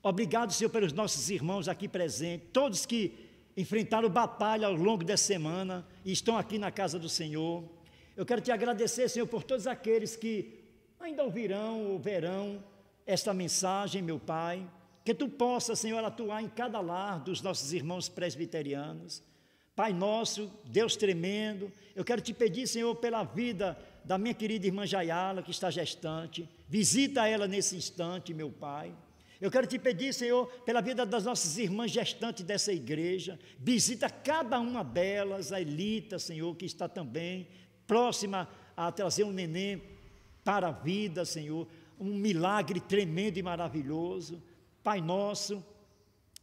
Obrigado, Senhor, pelos nossos irmãos aqui presentes, todos que enfrentaram batalha ao longo dessa semana e estão aqui na casa do Senhor. Eu quero te agradecer, Senhor, por todos aqueles que ainda ouvirão ou verão esta mensagem, meu Pai. Que Tu possa, Senhor, atuar em cada lar dos nossos irmãos presbiterianos. Pai nosso, Deus tremendo, eu quero te pedir, Senhor, pela vida da minha querida irmã Jaiala, que está gestante. Visita ela nesse instante, meu Pai. Eu quero te pedir, Senhor, pela vida das nossas irmãs gestantes dessa igreja, visita cada uma delas, a Elita, Senhor, que está também próxima a trazer um neném para a vida, Senhor, um milagre tremendo e maravilhoso. Pai nosso,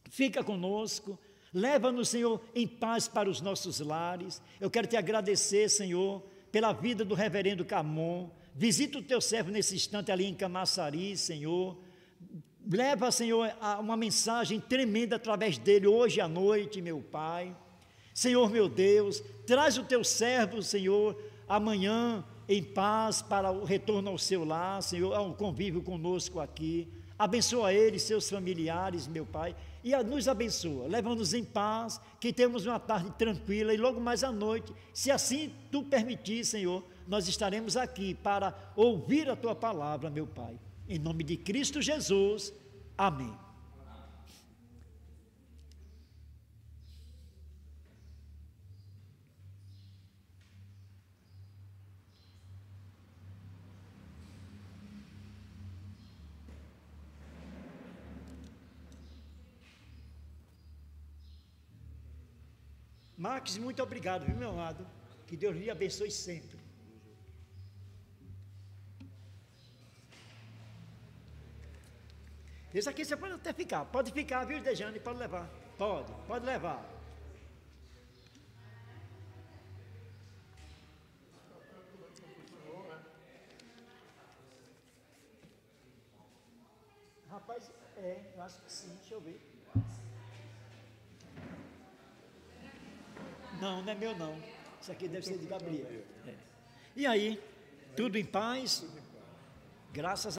fica conosco, leva-nos, Senhor, em paz para os nossos lares. Eu quero te agradecer, Senhor, pela vida do reverendo Camon. Visita o teu servo nesse instante ali em Camaçari, Senhor. Leva, Senhor, uma mensagem tremenda através dele hoje à noite, meu Pai. Senhor, meu Deus, traz o teu servo, Senhor, amanhã em paz para o retorno ao seu lar, Senhor, a um convívio conosco aqui. Abençoa ele e seus familiares, meu Pai, e nos abençoa. Leva-nos em paz, que temos uma tarde tranquila e logo mais à noite, se assim Tu permitir, Senhor, nós estaremos aqui para ouvir a Tua palavra, meu Pai. Em nome de Cristo Jesus, amém. Max, muito obrigado, viu, meu amado? Que Deus lhe abençoe sempre. Esse aqui você pode até ficar. Pode ficar, viu, Dejane? Pode levar. Pode levar. Rapaz, eu acho que sim, deixa eu ver. Não, não é meu não. Isso aqui deve ser de Gabriel. É. E aí, tudo em paz? Graças a